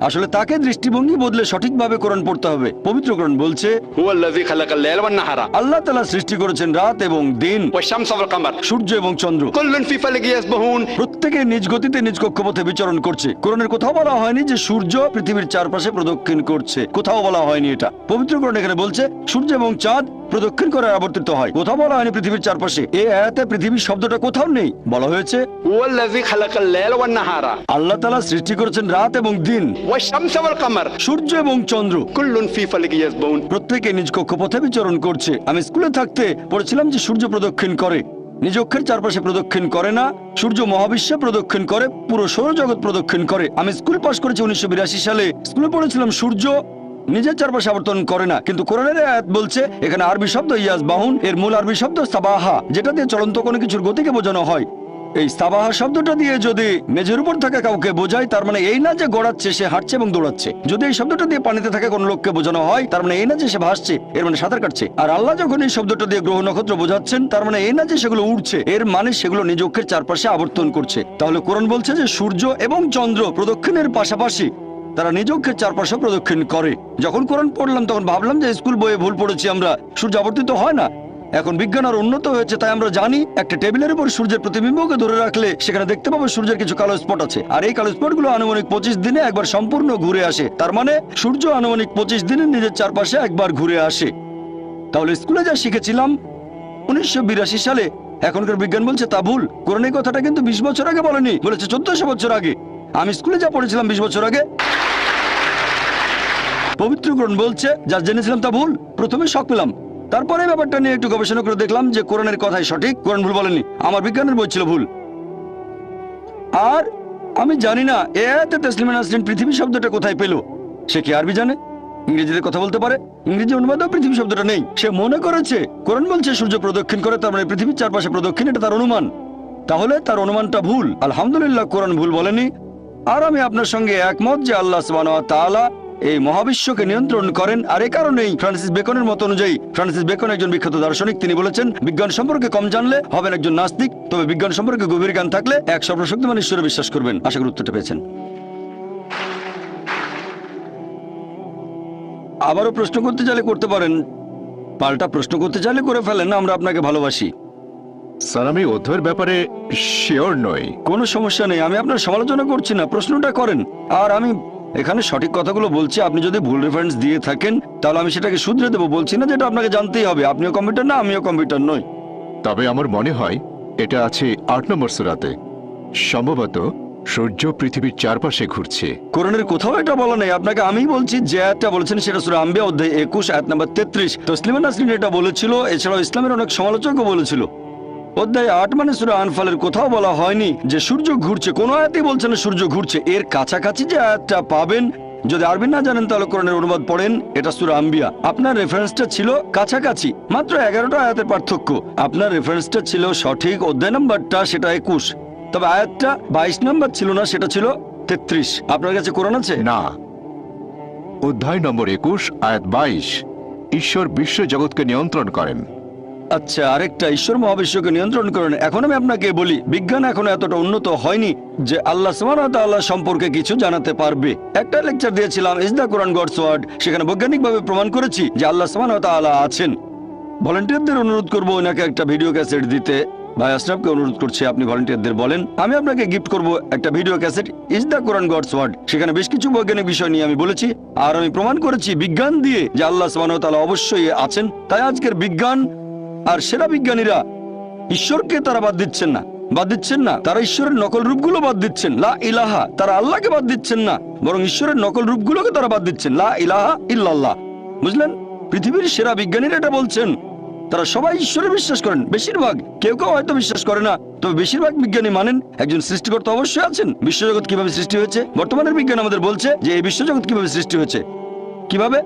আসলে তাকে দৃষ্টিভঙ্গি বদলে সঠিকভাবে কোরআন পড়তে হবে। পবিত্র কোরআন বলছে هو الذي خلق الليل والنهار আল্লাহ তাআলা সৃষ্টি করেছেন রাত এবং দিন, والشمس والقمر সূর্য এবং চন্দ্র। كل في فلك يسبحون প্রত্যেকে নিজ গতিতে নিজ কক্ষপথে বিচরণ করছে। কোরআনের কোথাও বলা হয়নি যে সূর্য পৃথিবীর চারপাশে প্রদক্ষিণ করছে, কোথাও বলা হয়নি এটা। পবিত্র কোরআন এখানে বলছে সূর্য এবং চাঁদ প্রদক্ষিণ করে আবর্তিত হয়, কোথাও বলা হয়নি পৃথিবীর চারপাশে। এই আয়াতে পৃথিবীর শব্দটা কোথাও নেই, বলা হয়েছে هو الذي خلق الليل والنهار আল্লাহ তাআলা সৃষ্টি করেছেন রাত এবং দিন, والشمس والقمر সূর্য এবং চন্দ্র। كل في فلك يسبحون প্রত্যেকে নিজ কক্ষপথে বিচরণ করছে। আমি স্কুলে থাকতে পড়েছিলাম যে সূর্য প্রদক্ষিণ করে, নিজ অক্ষের চারপাশে প্রদক্ষিণ করে না, সূর্য মহাবিশ্বে প্রদক্ষিণ করে, পুরো সৌরজগৎ প্রদক্ষিণ করে। আমি স্কুল পাশ করেছি 1982 সালে। স্কুলে পড়েছিলাম সূর্য নিজের চারপাশে আবর্তন করে না, কিন্তু কোরআনের আয়াত বলছে, এখানে আরবি শব্দ ইয়াসবাহুন, এর মূল আরবি শব্দ সাবাহা, যেটা দিয়ে চলন্ত কোনো কিছুর গতিকে বোঝানো হয়। এই সাবাহা শব্দটা দিয়ে যদি মেঝের উপর থাকা কাউকে বোঝায়, তার মানে এই না যে গড়াচ্ছে, সে হাঁটছে এবং দৌড়াচ্ছে। যদি এই শব্দটা দিয়ে পানিতে থাকা কোনো লোককে বোঝানো হয়, তার মানে এই না যে সে ভাসছে, এর মানে সাঁতার কাটছে। আর আল্লাহ যখন এই শব্দটা দিয়ে গ্রহ নক্ষত্র বোঝাচ্ছেন, তার মানে এই না যে সেগুলো উড়ছে, এর মানে সেগুলো নিজ অক্ষের চারপাশে আবর্তন করছে। তাহলে কোরআন বলছে যে সূর্য এবং চন্দ্র প্রদক্ষিণের পাশাপাশি তারা নিজ অক্ষের চারপাশে প্রদক্ষিণ করে। যখন কোরআন পড়লাম তখন ভাবলাম যে স্কুল বইয়ে ভুল পড়েছি আমরা, সূর্য আবর্তিত হয় না। এখন বিজ্ঞান আর উন্নত হয়েছে, তাই আমরা জানি একটা টেবিলের উপর সূর্যের প্রতিবিম্বকে ধরে রাখলে সেখানে দেখতে পাবো সূর্যের কিছু কালো স্পট আছে, আর এই কালো স্পটগুলো আনুমানিক 25 দিনে একবার সম্পূর্ণ ঘুরে আসে। তার মানে সূর্য আনুমানিক 25 দিনে নিজের চারপাশে একবার ঘুরে আসে। তাহলে স্কুলে যা শিখেছিলাম 1982 সালে, এখনকার বিজ্ঞান বলছে তা ভুল। কোরআন এই কথাটা কিন্তু 20 বছর আগে বলেনি, বলেছে 1400 বছর আগে। আমি স্কুলে যা পড়েছিলাম 20 বছর আগে, পবিত্র কোরআন বলছে যা জেনেছিলাম তা ভুল। প্রথমে শক পেলাম, তারপরে ব্যাপারটা নিয়ে একটু গবেষণা করে দেখলাম যে কোরআনের কথাই সঠিক, কোরআন ভুল বলেনি, আমার বিজ্ঞানের বই ছিল ভুল। আর আমি জানি না এ আয়াতে তাসলিমা নাসরিন পৃথিবী শব্দটা কোথায় পেল। সে কি আরবি জানে? ইংরেজিতে কথা বলতে পারে? ইংরেজি অনুবাদেও পৃথিবী শব্দটা নেই। সে মনে করেছে কোরআন বলছে সূর্য প্রদক্ষিণ করে, তার মানে পৃথিবীর চারপাশে প্রদক্ষিণ, এটা তার অনুমান। তাহলে তার অনুমানটা ভুল। আলহামদুলিল্লাহ কোরআন ভুল বলেনি। আর আমি আপনার সঙ্গে একমত যে আল্লাহ সুবহানাহু ওয়া তাআলা এই মহাবিশ্বকে নিয়ন্ত্রণ করেন। আর এই কারণেই ফ্রান্সিস বেকনের মত অনুযায়ী, ফ্রান্সিস বেকন একজন বিখ্যাত দার্শনিক, তিনি বলেছেন বিজ্ঞান সম্পর্কে কম জানলে হবেন একজন নাস্তিক, তবে বিজ্ঞান সম্পর্কে গভীর জ্ঞান থাকলে এক সর্বশক্তিমান ঈশ্বরে বিশ্বাস করবেন। আশা করি উত্তরটা পেয়েছেন। আবারও প্রশ্ন করতে চাইলে করতে পারেন, পাল্টা প্রশ্ন করতে চাইলে করে ফেলেন, আমরা আপনাকে ভালোবাসি। স্যার, আমি অধ্যয়ের ব্যাপারে শিওর নই। কোনো সমস্যা নেই, আমি আপনার সমালোচনা করছি না, প্রশ্নটা করেন। আর আমি এখানে সঠিক কথাগুলো বলছি, আপনি যদি ভুল রেফারেন্স দিয়ে থাকেন তাহলে আমি সেটাকে শুধরে দেবো। বলছি না যেটা আপনাকে জানতেই হবে, আপনিও কম্পিউটার না, আমিও কম্পিউটার নই। তবে আমার মনে হয় এটা আছে 8 নম্বর সূরাতে, সম্ভবত সূর্য পৃথিবীর চারপাশে ঘুরছে। কোরআনের কোথাও এটা বলা নেই। আপনাকে আমি বলছি যে আয়াতটা বলেছেন সেটা সূরা আম্বিয়া অধ্যায় 21 আয়াত নাম্বার 33। তাসলিমা নাসরিন এটা বলেছিল, এছাড়াও ইসলামের অনেক সমালোচকও বলেছিল। অধ্যায় 8 মানে সূরা আনফালের কোথাও বলা হয়নি যে সূর্য ঘুরছে, কোন আয়াতেই বলছে না সূর্য ঘুরছে। এর কাছাকাছি যে আয়াতটা পাবেন, যদি আরবি না জানেন তাহলে কোরআনের অনুবাদ পড়েন, এটা সূরা আম্বিয়া। আপনার রেফারেন্সটা ছিল কাছাকাছি, মাত্র 11টা আয়াতের পার্থক্য। আপনার রেফারেন্সটা ছিল সঠিক, অধ্যায় নাম্বারটা সেটা 21, তবে আয়াতটা 22 নম্বর ছিল না, সেটা ছিল 33। আপনার কাছে কোরআন আছে? না, অধ্যায় নম্বর 21 আয়াত 22, ঈশ্বর বিশ্ব জগৎকে নিয়ন্ত্রণ করেন। আচ্ছা, আরেকটা, ঈশ্বর মহাবিশ্বকে নিয়ন্ত্রণ করেন। এখন আমি আপনাকে বলি, বিজ্ঞান এখনো এতটা উন্নত হয়নি যে আল্লাহ সুবহানাহু ওয়া তাআলা সম্পর্কে কিছু জানাতে পারবে। একটা লেকচার দিয়েছিলাম, is the Quran God's word, সেখানে বৈজ্ঞানিকভাবে প্রমাণ করেছি যে আল্লাহ সুবহানাহু ওয়া তাআলা আছেন। ভলান্টিয়ারদের অনুরোধ করবো ওনাকে একটা ভিডিও ক্যাসেট দিতে। ভাই আশরাফকে অনুরোধ করছি, আপনি ভলান্টিয়ারদের বলেন আমি আপনাকে গিফট করব একটা video cassette, is the Quran God's word. সেখানে বেশ কিছু বৈজ্ঞানিক বিষয় নিয়ে আমি বলেছি, আর আমি প্রমাণ করেছি বিজ্ঞান দিয়ে যে আল্লাহ সুবহানাহু ওয়া তাআলা অবশ্যই আছেন। তাই আজকের বিজ্ঞান আর সেরা বিজ্ঞানীরা ঈশ্বরকে তারা বাদ দিচ্ছেন না, তারা ঈশ্বরের নকল রূপগুলো বাদ দিচ্ছেন, লা ইলাহা, তারা আল্লাহকে বাদ দিচ্ছেন না, বরং ঈশ্বরের নকল রূপগুলোকে তারা বাদ দিচ্ছেন, লা ইলাহা ইল্লাল্লাহ। বুঝলেন? পৃথিবীর সেরা বিজ্ঞানীরা এটা বলছেন। তারা সবাই ঈশ্বরে বিশ্বাস করেন, বেশিরভাগ, কেউ কেউ হয়তো বিশ্বাস করে না, তবে বেশিরভাগ বিজ্ঞানী মানেন একজন সৃষ্টিকর্তা অবশ্যই আছেন। বিশ্বজগৎ কিভাবে সৃষ্টি হয়েছে? বর্তমানের বিজ্ঞান আমাদের বলছে যে এই বিশ্বজগৎ কিভাবে সৃষ্টি হয়েছে। কিভাবে?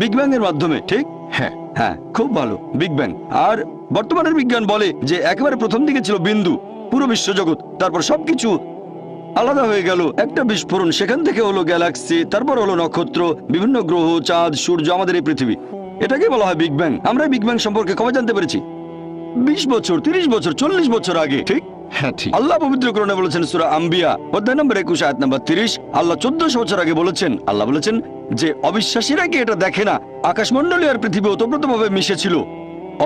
বিগ ব্যাং এর মাধ্যমে, ঠিক? হ্যাঁ, হ্যাঁ, খুব ভালো, বিগ ব্যাং। আর বর্তমানের বিজ্ঞান বলে যে একেবারে প্রথম দিকে ছিল বিন্দু, পুরো বিশ্বজগৎ, তারপর সবকিছু আলাদা হয়ে গেল, একটা বিস্ফোরণ, সেখান থেকে হলো গ্যালাক্সি, তারপর হলো নক্ষত্র, বিভিন্ন গ্রহ, চাঁদ, সূর্য, আমাদের এই পৃথিবী। এটাকে বলা হয় বিগ ব্যাং। আমরা বিগ ব্যাং সম্পর্কে কবে জানতে পেরেছি? 20 বছর, 30 বছর, 40 বছর আগে, ঠিক? হ্যাঁ ঠিক। আল্লাহ পবিত্র কোরআনে বলেছেন সূরা আম্বিয়া অধ্যায় নম্বর 21 আয়াত নম্বর 30, আল্লাহ 1400 বছর আগে বলেছেন, আল্লাহ বলেছেন যে অবিশ্বাসীরা কি এটা দেখে না আকাশমণ্ডলী আর পৃথিবী ওতপ্রোতভাবে মিশেছিল?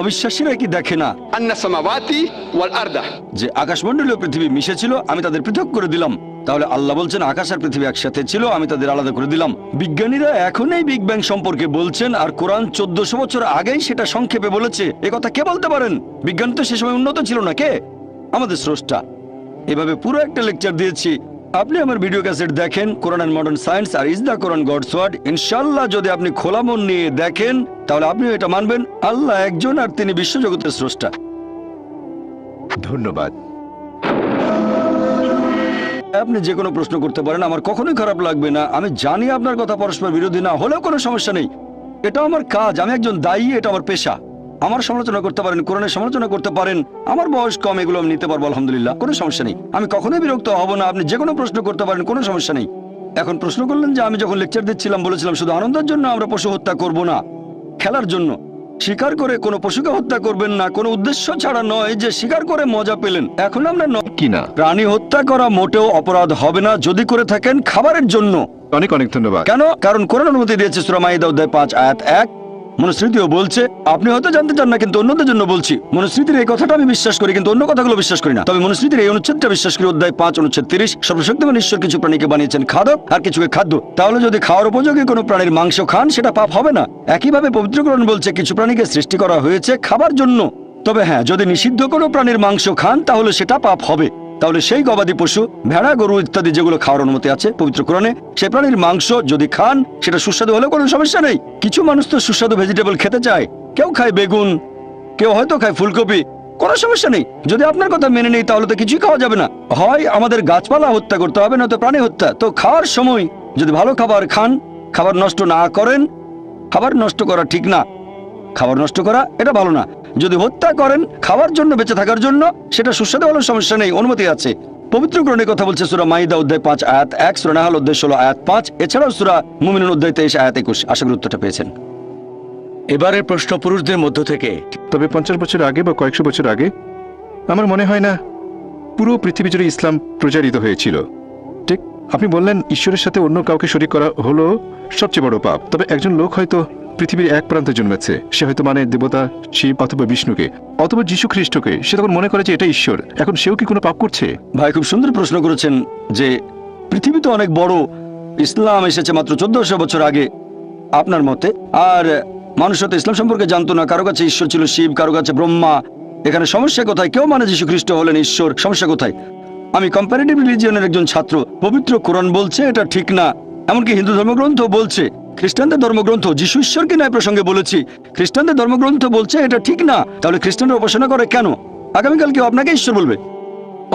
অবিশ্বাসীরা কি দেখে না أن السماوات والأرض যে আকাশমণ্ডলী ও পৃথিবী মিশেছিল, আমি তাদের পৃথক করে দিলাম? তাহলে আল্লাহ বলছেন আকাশ আর পৃথিবী একসাথে ছিল, আমি তাদের আলাদা করে দিলাম। বিজ্ঞানীরা এখন এই বিগ ব্যাং সম্পর্কে বলছেন, আর কোরআন 1400 বছর আগেই সেটা সংক্ষেপে বলেছে। এ কথা কে বলতে পারেন? বিজ্ঞান তো সে সময় উন্নত ছিল না। কে? আমাদের স্রষ্টা। এভাবে পুরো একটা লেকচার দিয়েছি। আপনি আমার ভিডিও ক্যাসেট দেখেন, কোরআন এন্ড মডার্ন সায়েন্স আর is the Quran God's word. ইনশাআল্লাহ যদি আপনি খোলা মন নিয়ে দেখেন তাহলে আপনিও এটা মানবেন, আল্লাহ একজন আর তিনি বিশ্বজগতের স্রষ্টা। ধন্যবাদ। আপনি যে কোনো প্রশ্ন করতে পারেন, আমার কখনোই খারাপ লাগবে না। আমি জানি আপনার কথা পরস্পর বিরোধী না হলেও কোনো সমস্যা নেই, এটা আমার কাজ, আমি একজন দায়ী, এটা আমার পেশা। আমার সমালোচনা করতে পারেন, কোরআনের সমালোচনা করতে পারেন, আমার বয়স কম, এগুলো আমি নিতে পারবো আলহামদুলিল্লাহ, কোনো সমস্যা নেই। আমি কখনোই বিরক্ত হব না, আপনি যে কোনো প্রশ্ন করতে পারেন, কোনো সমস্যা নেই। এখন প্রশ্ন করলেন যে আমি যখন লেকচার দিচ্ছিলাম বলেছিলাম শুধু আনন্দের জন্য আমরা পশু হত্যা করব না, খেলার জন্য। শিকার করে কোনো পশুকে হত্যা করবেন না, কোনো উদ্দেশ্য ছাড়া নয় যে শিকার করে মজা পেলেন। এখন আমরা কি না, প্রাণী হত্যা করা মোটেও অপরাধ হবে না যদি করে থাকেন খাবারের জন্য। অনেক অনেক ধন্যবাদ। কেন? কারণ কোরআন অনুমতি দিয়েছে সূরা মাইদা অধ্যায় 5 আয়াত 1। মনুস্মৃতিও বলছে, আপনি হয়তো জানতে চান না কিন্তু অন্যদের জন্য বলছি, মনুস্মৃতির এই কথাটা আমি বিশ্বাস করি কিন্তু অন্য কথাগুলো বিশ্বাস করি না। তবে মনুস্মৃতির এই অনুচ্ছেদটা বিশ্বাস করি, অধ্যায় 5 অনুচ্ছেদ 30, সর্বশক্তিমান ঈশ্বর কিছু প্রাণীকে বানিয়েছেন খাদক আর কিছুকে খাদ্য। তাহলে যদি খাওয়ার উপযোগী কোনো প্রাণীর মাংস খান সেটা পাপ হবে না। একইভাবে পবিত্র কোরআন বলছে কিছু প্রাণীকে সৃষ্টি করা হয়েছে খাবার জন্য। তবে হ্যাঁ, যদি নিষিদ্ধ কোনো প্রাণীর মাংস খান তাহলে সেটা পাপ হবে। তাহলে সেই গবাদি পশু, ভেড়া, গরু ইত্যাদি যেগুলো খাওয়ার অনুমতি আছে পবিত্র কোরআনে, সেই প্রাণীর মাংস যদি খান সেটা সুস্বাদু হলেও কোনো সমস্যা নেই। কিছু মানুষ তো সুস্বাদু ভেজিটেবল খেতে চায়, কেউ খায় বেগুন, কেউ হয়তো খায় ফুলকপি, কোনো সমস্যা নেই। যদি আপনার কথা মেনে নেই তাহলে তো কিছুই খাওয়া যাবে না। হয় আমাদের গাছপালা হত্যা করতে হবে, নয়তো প্রাণী হত্যা। তো খাওয়ার সময় যদি ভালো খাবার খান, খাবার নষ্ট না করেন, খাবার নষ্ট করা ঠিক না, খাবার নষ্ট করা এটা ভালো না। যদি হত্যা করেন খাওয়ার জন্য, বেঁচে থাকার জন্য, সেটা সুস্বাদু হলেও সমস্যা নেই, অনুমতি আছে। পবিত্র কোরআনের কথা বলছে সূরা মাইদা অধ্যায় 5 আয়াত 1, সূরা নাহল অধ্যায় 16 আয়াত 5, এছাড়াও সূরা মুমিনুন অধ্যায় 23 আয়াত 21। আশা করি উত্তরটা পেয়েছেন। এবারের প্রশ্ন পুরুষদের মধ্য থেকে। তবে 50 বছর আগে বা কয়েকশো বছর আগে আমার মনে হয় না পুরো পৃথিবী জুড়ে ইসলাম প্রচারিত হয়েছিল। ঠিক, আপনি বললেন ঈশ্বরের সাথে অন্য কাউকে শরীক করা হলো সবচেয়ে বড় পাপ। তবে একজন লোক হয়তো পৃথিবীর এক প্রান্তে জন্মেছে, সে হয়তো মানে দেবতা শিব অথবা বিষ্ণুকে অথবা যীশু খ্রিস্টকে, সে তখন মনে করে যে এটা ঈশ্বর। এখন সেও কি কোনো পাপ করছে? ভাই খুব সুন্দর প্রশ্ন করেছেন যে পৃথিবী তো অনেক বড়, ইসলাম এসেছে মাত্র 1400 বছর আগে আপনার মতে, আর মানুষ তো ইসলাম সম্পর্কে জানতো না। কারো কাছে ঈশ্বর ছিল শিব, কারো কাছে ব্রহ্মা। এখানে সমস্যা কোথায়? কেউ মানে যীশু খ্রিস্ট হলেন ঈশ্বর, সমস্যা কোথায়? আমি কম্পারেটিভ রিলিজিয়নের একজন ছাত্র, পবিত্র কোরআন বলছে এটা ঠিক না, এমনকি হিন্দু ধর্মগ্রন্থ বলছে, খ্রিস্টানদের ধর্মগ্রন্থ, যীশু ঈশ্বর কিনা প্রসঙ্গে বলেছি, খ্রিস্টানদের ধর্মগ্রন্থ বলছে এটা ঠিক না। তাহলে খ্রিস্টানরা উপাসনা করে কেন? আগামীকাল কেউ আপনাকে ঈশ্বর বলবে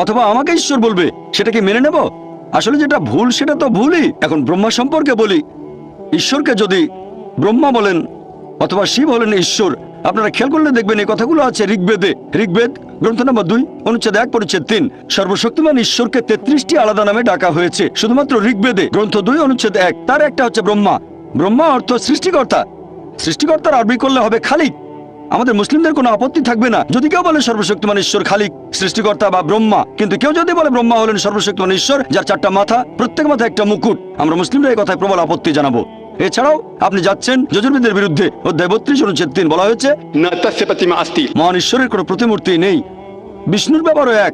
অথবা আমাকে ঈশ্বর বলবে, সেটা কি মেনে নেব? আসলে যেটা ভুল সেটা তো ভুলই। এখন ব্রহ্মা সম্পর্কে বলি, ঈশ্বরকে যদি ব্রহ্মা বলেন অথবা শিব হলেন ঈশ্বর, আপনারা খেয়াল করলে দেখবেন এই কথাগুলো আছে ঋগ্বেদে। ঋগ্বেদ গ্রন্থ নম্বর 2 অনুচ্ছেদ 1 পরিচ্ছেদ 3, সর্বশক্তিমান ঈশ্বরকে 33টি আলাদা নামে ডাকা হয়েছে শুধুমাত্র ঋগ্বেদে গ্রন্থ 2 অনুচ্ছেদ 1। তার একটা হচ্ছে ব্রহ্মা। ব্রহ্মা অর্থ সৃষ্টিকর্তা। সৃষ্টিকর্তার আরবি করলে হবে খালিক। আমাদের মুসলিমদের কোনো আপত্তি থাকবে না যদি কেউ বলে সর্বশক্তিমান ঈশ্বর খালিক, সৃষ্টিকর্তা বা ব্রহ্মা। কিন্তু কেউ যদি বলে ব্রহ্মা হলেন সর্বশক্তিমান ঈশ্বর যার 4টা মাথা, প্রত্যেক মাথায় একটা মুকুট, আমরা মুসলিমরা এই কথায় প্রবল আপত্তি জানাবো। এছাড়াও আপনি যাচ্ছেন যজুর্বেদের বিরুদ্ধে। অধ্যায় 32 অনুচ্ছেদ 3 বলা হয়েছে न तस्य प्रतिमा अस्ति। মহান ঈশ্বরের কোনো প্রতিমূর্তি নেই। বিষ্ণুর ব্যাপারও এক।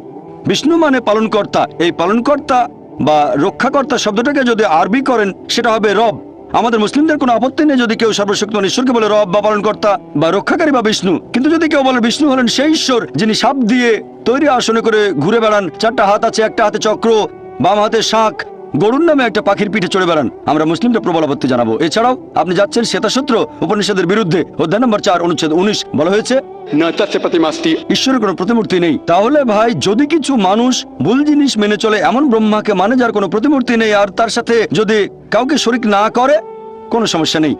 বিষ্ণু মানে পালনকর্তা। এই পালনকর্তা বা রক্ষাকর্তা শব্দটাকে যদি আরবি করেন সেটা হবে রব। আমাদের মুসলিমদের কোনো আপত্তি নেই যদি কেউ সর্বশক্তিমান ঈশ্বরকে বলে রব বা পালনকর্তা বা রক্ষাকারী বা বিষ্ণু। কিন্তু যদি কেউ বলে বিষ্ণু হলেন সেই ঈশ্বর যিনি সাপ দিয়ে তৈরি আসনে করে ঘুরে বেড়ান, 4টা হাত আছে, একটা হাতে চক্র, বাম হাতে শাঁখ, গরুর নামে একটা পাখির পিঠে চড়ে বেড়ান, আমরা মুসলিমরা প্রবল আপত্তি জানাবো। এছাড়াও আপনি যাচ্ছেন শ্বেতাসূত্র উপনিষদের বিরুদ্ধে। অধ্যায় নম্বর 4 অনুচ্ছেদ 19 বলা হয়েছে न तस्य प्रतिमा अस्ति। ঈশ্বরের কোনো প্রতিমূর্তি নেই। তাহলে ভাই যদি কিছু মানুষ ভুল জিনিস মেনে চলে, এমন ব্রহ্মাকে মানে যার কোনো প্রতিমূর্তি নেই, আর তার সাথে যদি কাউকে শরীক না করে, কোনো সমস্যা নেই।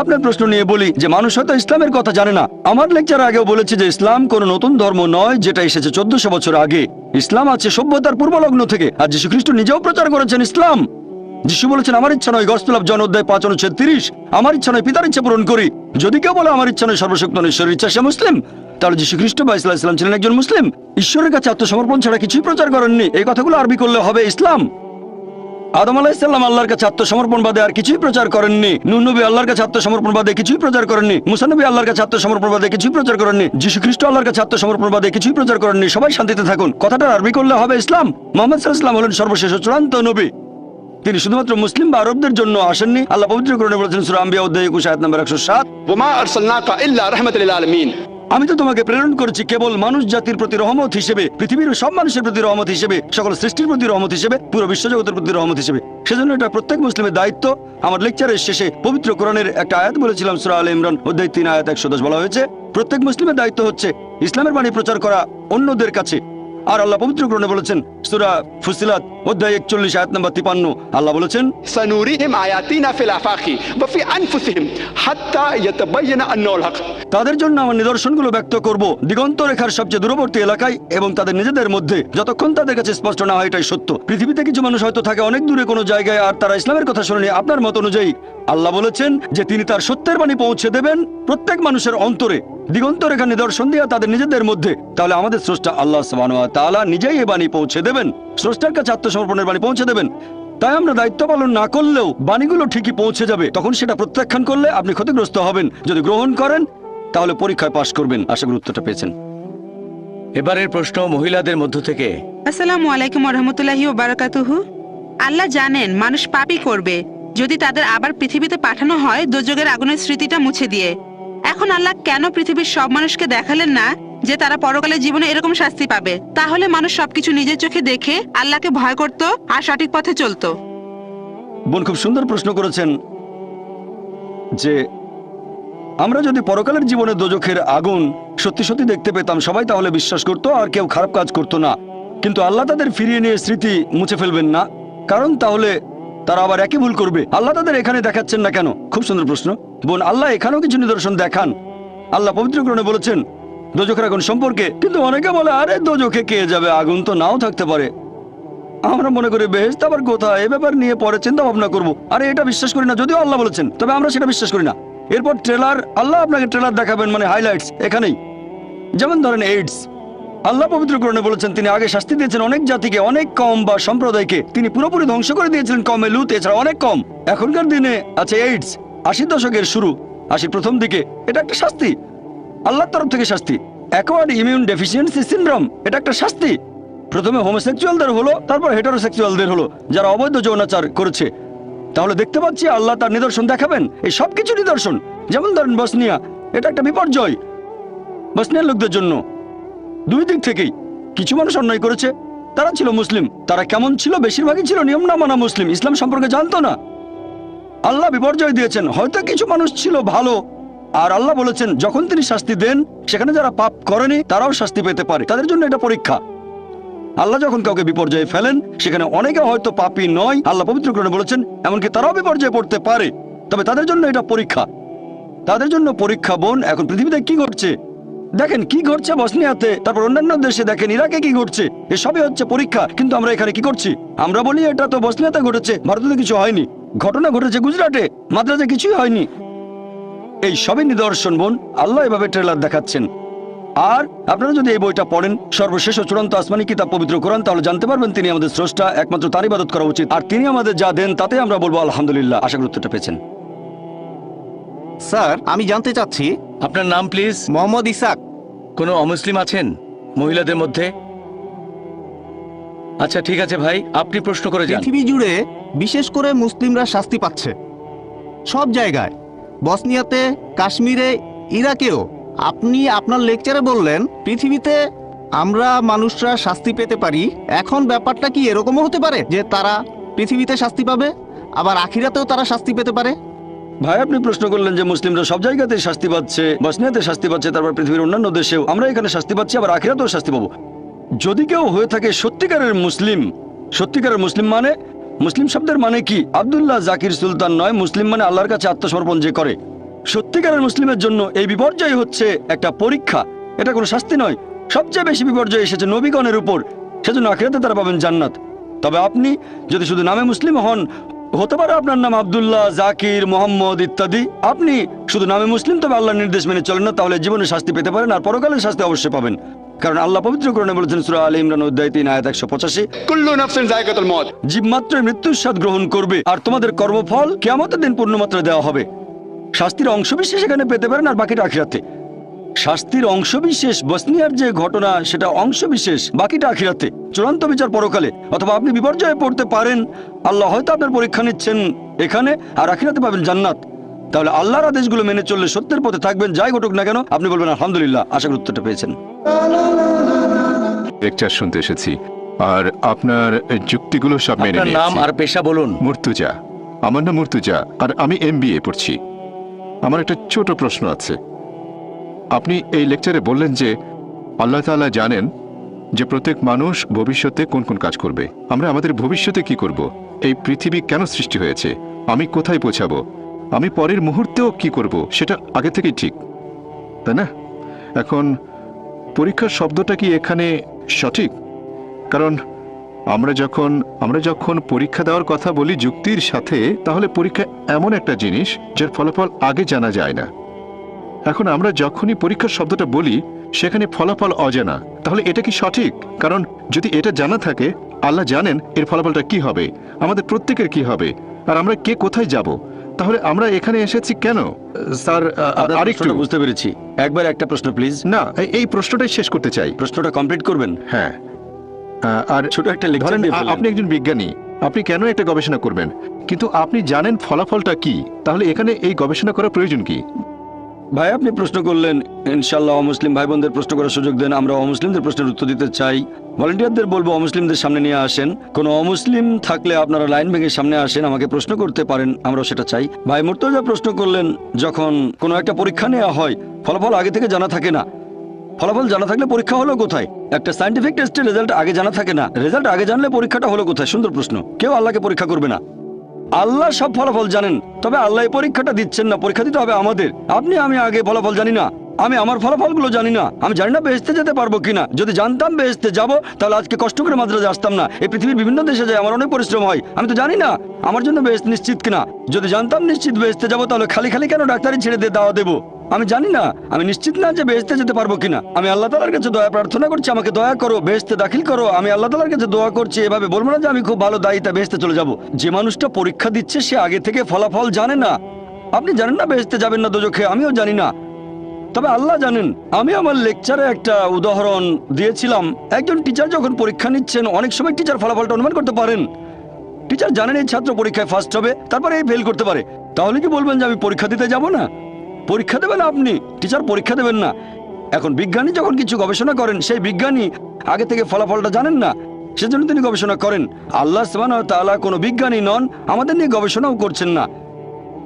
আপনার প্রশ্ন নিয়ে বলি যে মানুষ হয়তো ইসলামের কথা জানে না। আমার লেকচার আগেও বলেছি যে ইসলাম কোনো নতুন ধর্ম নয় যেটা এসেছে 1400 বছর আগে। ইসলাম আছে সভ্যতার পূর্বলগ্ন থেকে, আর যীশু খ্রিস্ট নিজেও প্রচার করেছেন ইসলাম। যিশু বলেছেন আমার ইচ্ছা নয়, গসপেল অফ জন অধ্যায় 5 অনুচ্ছেদ 30, আমার ইচ্ছা নয় পিতার ইচ্ছা পূরণ করি। যদি কেউ বলে আমার ইচ্ছা নয় সর্বশক্ত ঈশ্বরের ইচ্ছা, সে মুসলিম। তাহলে যিশু খ্রিস্ট বা ইসলাম ছিলেন একজন মুসলিম। ঈশ্বরের কাছে আত্মসমর্পণ ছাড়া কিছুই প্রচার করেননি। এই কথাগুলো আরবি করলে হবে ইসলাম। আদম আলাইহিসসালাম আল্লাহর কাছে আত্মসমর্পণ বাদে আর কিছুই প্রচার করেননি। নূহ নবী আল্লাহর কাছে আত্মসমর্পণ বাদে কিছুই প্রচার করেননি। মুসা নবী আল্লাহর কাছে আত্মসমর্পণ বাদে কিছুই প্রচার করেননি। যিশু খ্রিস্ট আল্লাহর কাছে আত্মসমর্পণ বাদে কিছুই প্রচার করেননি। সবাই শান্তিতে থাকুন, কথাটা আরবি করলে হবে ইসলাম। মুহাম্মদ সাল্লাল্লাহু আলাইহি ওয়াসাল্লাম হলেন সর্বশেষ ও চূড়ান্ত নবী। তিনি শুধুমাত্র মুসলিম বা আরবদের জন্য আসেননি। আল্লাহ পবিত্র কোরআনে বলেছেন সূরা আম্বিয়া অধ্যায় 21 আয়াত নম্বর 107, वमा अरसलनाका इल्ला रहमतल लिल आलमीन। আমি তো তোমাকে প্রেরণ করেছি কেবল মানুষ জাতির প্রতি রহমত হিসেবে, পৃথিবীর সব মানুষের প্রতি রহমত হিসেবে, সকল সৃষ্টির প্রতি রহমত হিসেবে, পুরো বিশ্বজগতের প্রতি রহমত হিসেবে। সেজন্য এটা প্রত্যেক মুসলিমের দায়িত্ব। আমার লেকচারের শেষে পবিত্র কোরআনের একটা আয়াত বলেছিলাম, সূরা আলে ইমরান অধ্যায় 3 আয়াত 110 বলা হয়েছে প্রত্যেক মুসলিমের দায়িত্ব হচ্ছে ইসলামের বাণী প্রচার করা অন্যদের কাছে। আর আল্লাহ পবিত্র কোরআনে বলেছেন সূরা ফুসিলাত অধ্যায় 41 আয়াত নম্বর 53, আল্লাহ বলেছেন सनूरिहिम आयातिना फिल आफाकी व फी अनफुसिहिम हत्ता यतबय्यना अन्नहुल हक। তাদের জন্য আমার নিদর্শনগুলো ব্যক্ত করব দিগন্ত রেখার সবচেয়ে দূরবর্তী এলাকায় এবং তাদের নিজেদের মধ্যে, যতক্ষণ তাদের কাছে স্পষ্ট না হয় এটাই সত্য। পৃথিবীতে কিছু মানুষ হয়তো থাকে অনেক দূরে কোনো জায়গায়, আর তারা ইসলামের কথা শোনেনি আপনার মত অনুযায়ী। আল্লাহ বলেছেন যে তিনি তার সত্যের বাণী পৌঁছে দেবেন প্রত্যেক মানুষের অন্তরে দিগন্ত রেখা নিদর্শন দিয়ে তাদের নিজেদের মধ্যে। তাহলে আমাদের স্রষ্টা আল্লাহ সুবহানাহু ওয়া তাআলা নিজেই এই বাণী পৌঁছে দেবেন, স্রষ্টার কাছে আত্মসমর্পণের বাণী পৌঁছে দেবেন। তাই আমরা দায়িত্ব পালন না করলেও বাণীগুলো ঠিকই পৌঁছে যাবে। তখন সেটা প্রত্যাখ্যান করলে আপনি ক্ষতিগ্রস্ত হবেন, যদি গ্রহণ করেন তাহলে পরীক্ষায় পাশ করবেন। আশা করি উত্তরটা পেয়েছেন। এবারের প্রশ্ন মহিলাদের মধ্য থেকে। আসসালামু আলাইকুম ওয়া রাহমাতুল্লাহি ওয়া বারাকাতুহু। আল্লাহ জানেন মানুষ পাপই করবে যদি তাদের আবার পৃথিবীতে পাঠানো হয় দোজখের আগুনের স্মৃতিটা মুছে দিয়ে। এখন আল্লাহ কেন পৃথিবীর সব মানুষকে দেখালেন না যে তারা পরকালের জীবনে এরকম শাস্তি পাবে? তাহলে মানুষ সবকিছু নিজের চোখে দেখে আল্লাহকে ভয় করত আর সঠিক পথে চলতো। বোন খুব সুন্দর প্রশ্ন করেছেন যে আমরা যদি পরকালের জীবনে দোজখের আগুন সত্যি সত্যি দেখতে পেতাম, সবাই তাহলে বিশ্বাস করত আর কেউ খারাপ কাজ করত না। কিন্তু আল্লাহ তাদের ফিরিয়ে নিয়ে স্মৃতি মুছে ফেলবেন না, কারণ তাহলে তারা আবার একই ভুল করবে। আল্লাহ তাদের এখানে দেখাচ্ছেন না কেন? খুব সুন্দর প্রশ্ন বোন। আল্লাহ এখানেও কিছু নিদর্শন দেখান। আল্লাহ পবিত্র কোরআনে বলেছেন দোজখের আগুন সম্পর্কে। কিন্তু অনেকে বলে আরে দোজখে কে যাবে, আগুন তো নাও থাকতে পারে। আমরা মনে করি বেহেশত আবার কোথায়, এ ব্যাপার নিয়ে পরে চিন্তা ভাবনা করবো। আরে এটা বিশ্বাস করি না, যদিও আল্লাহ বলেছেন, তবে আমরা সেটা বিশ্বাস করি না। এরপর ট্রেলার, আল্লাহ আপনাকে ট্রেলার দেখাবেন, মানে হাইলাইটস এখানেই। যেমন ধরেন এইডস, আল্লাহ পবিত্র কোরআনে বলেছেন তিনি আগে শাস্তি দিয়েছেন অনেক জাতিকে, অনেক কম বা সম্প্রদায়কে তিনি পুরোপুরি ধ্বংস করে দিয়েছিলেন কমে লুত, এছাড়া অনেক কম। এখনকার দিনে আছে এইডস, 80 দশকের শুরু, 80 প্রথম দিকে। এটা একটা শাস্তি, আল্লাহর তরফ থেকে শাস্তি। অ্যাকোয়ার্ড ইমিউন ডেফিসিয়েন্সি সিনড্রোম, এটা একটা শাস্তি। প্রথমে হোমোসেক্সুয়ালদের হলো, তারপর হেটারোসেক্সুয়ালদের হলো, যারা অবৈধ যৌনাচার করেছে। তাহলে দেখতে পাচ্ছি আল্লাহ তার নিদর্শন দেখাবেন, এই সব কিছু নিদর্শন। যেমন ধরেন বসনিয়া, এটা একটা বিপর্যয় বসনিয়ার লোকদের জন্য। দুই দিক থেকেই কিছু মানুষ অন্যায় করেছে, তারা ছিল মুসলিম। তারা কেমন ছিল? বেশিরভাগই ছিল নিয়ম না মানা মুসলিম, ইসলাম সম্পর্কে জানতো না। আল্লাহ বিপর্যয় দিয়েছেন। হয়তো কিছু মানুষ ছিল ভালো, আর আল্লাহ বলেছেন যখন তিনি শাস্তি দেন সেখানে যারা পাপ করেনি তারাও শাস্তি পেতে পারে, তাদের জন্য এটা পরীক্ষা। আল্লাহ যখন কাউকে বিপর্যয়ে ফেলেন সেখানে অনেকে হয়তো পাপী নয়, আল্লাহ পবিত্র কোরআনে বলেছেন এমনকি তারাও বিপর্যয়ে পড়তে পারে, তবে তাদের জন্য এটা পরীক্ষা। তাদের জন্য পরীক্ষা বোন। এখন পৃথিবীতে কি ঘটছে দেখেন, কি ঘটছে বসনিয়াতে, তারপর অন্যান্য দেশে দেখেন, ইরাকে কি ঘটছে, এসবই হচ্ছে পরীক্ষা। কিন্তু আমরা এখানে কি করছি? আমরা বলি এটা তো বসনিয়াতে ঘটেছে, ভারতে কিছু হয়নি। ঘটনা ঘটেছে গুজরাটে, মাদ্রাজে কিছুই হয়নি। এই সবই নিদর্শন বোন। আল্লাহ এভাবে ট্রেলার দেখাচ্ছেন। আর আপনারা যদি এই বইটা পড়েন, সর্বশেষ ও চূড়ান্ত আসমানি কিতাব পবিত্র কোরআন, তাহলে জানতে পারবেন তিনি আমাদের স্রষ্টা, একমাত্র তার ইবাদত করা উচিত। আর তিনি আমাদের যা দেন তাতে আমরা বলবো আলহামদুলিল্লাহ। আশা করি উত্তরটা পেয়েছেন। স্যার, আমি জানতে চাচ্ছি, আপনার নাম প্লিজ? মোহাম্মদ ইসাক। কোনো অমুসলিম আছেন মহিলাদের মধ্যে? আচ্ছা ঠিক আছে ভাই, আপনি প্রশ্ন করে যান। পৃথিবী জুড়ে বিশেষ করে মুসলিমরা শাস্তি পাচ্ছে সব জায়গায়, বসনিয়াতে, কাশ্মীরে, ইরাকেও। আপনি আপনার লেকচারে বললেন পৃথিবীতে আমরা মানুষরা শাস্তি পেতে পারি। এখন ব্যাপারটা কি এরকমও হতে পারে যে তারা পৃথিবীতে শাস্তি পাবে, আবার আখিরাতেও তারা শাস্তি পেতে পারে? ভাই আপনি প্রশ্ন করলেন যে মুসলিমরা সব জায়গাতে শাস্তি পাচ্ছে, বসনিয়াতে শাস্তি পাচ্ছে, তারপর পৃথিবীর অন্যান্য দেশেও আমরা এখানে শাস্তি পাচ্ছি, আবার আখিরাতেও শাস্তি পাবো। যদি কেউ হয়ে থাকে সত্যিকারের মুসলিম, সত্যিকারের মুসলিম মানে, মুসলিম শব্দের মানে কি আব্দুল্লাহ জাকির সুলতান নয়, মুসলিম মানে আল্লাহর কাছে আত্মসমর্পণ যে করে। সত্যিকারের মুসলিমের জন্য এই বিপর্যয় হচ্ছে একটা পরীক্ষা, এটা কোনো শাস্তি নয়। সবচেয়ে বেশি বিপর্যয় এসেছে নবীগণের উপর, সেজন্য আখিরাতে তারা পাবেন জান্নাত। তবে আপনি যদি শুধু নামে মুসলিম হন, হতে পারে আপনার নাম আব্দুল্লাহ, জাকির, মোহাম্মদ ইত্যাদি। আপনি শুধু নামে মুসলিম, তবে আল্লাহর নির্দেশ মেনে চলেন না, তাহলে জীবনে শাস্তি পেতে পারেন, আর পরকালের শাস্তি অবশ্যই পাবেন। কারণ আল্লাহ পবিত্র কোরআনে বলেছেন সূরা আলে ইমরান অধ্যায় 3 আয়াত 185, कुल्लु नफ्सिन जायकातुल मौत। জীব মাত্রই মৃত্যুর স্বাদ গ্রহণ করবে, আর তোমাদের কর্মফল কিয়ামতের দিন পূর্ণ মাত্রায় দেওয়া হবে। শাস্তির অংশবিশেষ এখানে পেতে পারেন, আর বাকিটা আখিরাতে। শাস্তির অংশবিশেষ বসনিয়ার যে ঘটনা, সেটা অংশবিশেষ, বাকিটা আখিরাতে, চূড়ান্ত বিচার পরকালে। অথবা আপনি বিপর্যয়ে পড়তে পারেন, আল্লাহ হয়তো আপনার পরীক্ষা নিচ্ছেন এখানে, আর আখিরাতে পাবেন জান্নাত। তাহলে আল্লাহর আদেশগুলো মেনে চললে সত্যের পথে থাকবেন, যাই ঘটুক না কেন আপনি বলবেন আলহামদুলিল্লাহ। আশা করি উত্তরটা পেয়েছেন। লেকচার শুনতে এসেছি, আর আপনার যুক্তিগুলো সব মেনে আপনার নাম নিয়েছি। আর পেশা বলুন। মুর্তুজা, আমার নাম মুর্তুজা, আর আমি MBA পড়ছি। আমার একটা ছোট প্রশ্ন আছে। আপনি এই লেকচারে বললেন যে আল্লাহ তাআলা জানেন যে প্রত্যেক মানুষ ভবিষ্যতে কোন কোন কাজ করবে। আমরা আমাদের ভবিষ্যতে কি করব? এই পৃথিবী কেন সৃষ্টি হয়েছে? আমি কোথায় পৌঁছাবো? আমি পরের মুহূর্তেও কি করব সেটা আগে থেকেই ঠিক, তাই না? এখন পরীক্ষার শব্দটা কি এখানে সঠিক? কারণ আমরা যখন পরীক্ষা দেওয়ার কথা বলি যুক্তির সাথে, তাহলে পরীক্ষা এমন একটা জিনিস যার ফলাফল আগে জানা যায় না। এখন আমরা যখনই পরীক্ষার শব্দটা বলি সেখানে ফলাফল অজানা, তাহলে এটা কি সঠিক? কারণ যদি এটা জানা থাকে, আল্লাহ জানেন এর ফলাফলটা কি হবে, আমাদের প্রত্যেকের কি হবে, আর আমরা কে কোথায় যাব, তাহলে আমরা এখানে এসেছি কেন? স্যার, আপনার আরেকটু প্রশ্নটা বুঝতে পেরেছি। একবার একটা প্রশ্ন প্লিজ। না, এই প্রশ্নটাই শেষ করতে চাই। প্রশ্নটা কমপ্লিট করবেন। হ্যাঁ, আর ছোট একটা লেকচার ধরেন দিয়ে ফেললেন। আপনি একজন বিজ্ঞানী, আপনি কেন একটা গবেষণা করবেন, কিন্তু আপনি জানেন ফলাফলটা কি, তাহলে এখানে এই গবেষণা করার প্রয়োজন কি? ভাই আপনি প্রশ্ন করলেন, ইনশাআল্লাহ অমুসলিম ভাই বোনদের প্রশ্ন করার সুযোগ দেন। আমরা অমুসলিমদের প্রশ্নের উত্তর দিতে চাই। ভলান্টিয়ারদের বলবো অমুসলিমদের সামনে নিয়ে আসেন। কোনো অমুসলিম থাকলে আপনারা লাইন ভেঙে সামনে আসেন, আমাকে প্রশ্ন করতে পারেন, আমরাও সেটা চাই। ভাই মুর্তজা প্রশ্ন করলেন, যখন কোনো একটা পরীক্ষা নেওয়া হয় ফলাফল আগে থেকে জানা থাকে না, ফলাফল জানা থাকলে পরীক্ষা হলো কোথায়? একটা সায়েন্টিফিক টেস্টের রেজাল্ট আগে জানা থাকে না, রেজাল্ট আগে জানলে পরীক্ষাটা হলো কোথায়? সুন্দর প্রশ্ন। কেউ আল্লাহকে পরীক্ষা করবে না, আল্লাহ সব ফলাফল জানেন, তবে আল্লাহ এই পরীক্ষাটা দিচ্ছেন না, পরীক্ষা দিতে হবে আমাদের। আপনি আমি আগে ফলাফল জানি না, আমি আমার ফলাফলগুলো জানি না, আমি জানি না বেহেশতে যেতে পারবো কিনা। যদি জানতাম বেহেশতে যাব, তাহলে আজকে কষ্ট করে মাদ্রাজে আসতাম না। এই পৃথিবীর বিভিন্ন দেশে যায়, আমার অনেক পরিশ্রম হয়, আমি তো জানি না আমার জন্য বেহেশত নিশ্চিত কিনা। যদি জানতাম নিশ্চিত বেহেশতে যাবো, তাহলে খালি খালি কেন ডাক্তারি ছেড়ে দিয়ে দাওয়া দেবো? আমি জানি না, আমি নিশ্চিত না যে বেহেশতে যেতে পারবো কিনা। আমি আল্লাহ তাআলার কাছে দয়া প্রার্থনা করছি, আমাকে দয়া করো, বেহেশতে দাখিল করো। আমি আল্লাহ তাআলার কাছে দোয়া করছি। এভাবে বলবো না যে আমি খুব ভালো দায়িত্ব বেহেশতে চলে যাব। যে মানুষটা পরীক্ষা দিচ্ছে সে আগে থেকে ফলাফল জানে না। আপনি জানেন না বেহেশতে যাবেন না দোজখে, আমিও জানি না, তবে আল্লাহ জানেন। আমি আমার লেকচারে একটা উদাহরণ দিয়েছিলাম। একজন টিচার যখন পরীক্ষা নিচ্ছেন, অনেক সময় টিচার ফলাফলটা অনুমান করতে পারেন। টিচার জানেন এই ছাত্র পরীক্ষায় ফার্স্ট হবে, তারপরে এই ফেল করতে পারে। তাহলে কি বলবেন যে আমি পরীক্ষা দিতে যাব না? পরীক্ষা দেবেন আপনি, টিচার পরীক্ষা দেবেন না। এখন বিজ্ঞানী যখন কিছু গবেষণা করেন, সেই বিজ্ঞানী আগে থেকে ফলাফলটা জানেন না, সেজন্য তিনি গবেষণা করেন। আল্লাহ সুবহানাহু ওয়া তাআলা কোনো বিজ্ঞানী নন, আমাদের নিয়ে গবেষণাও করছেন না,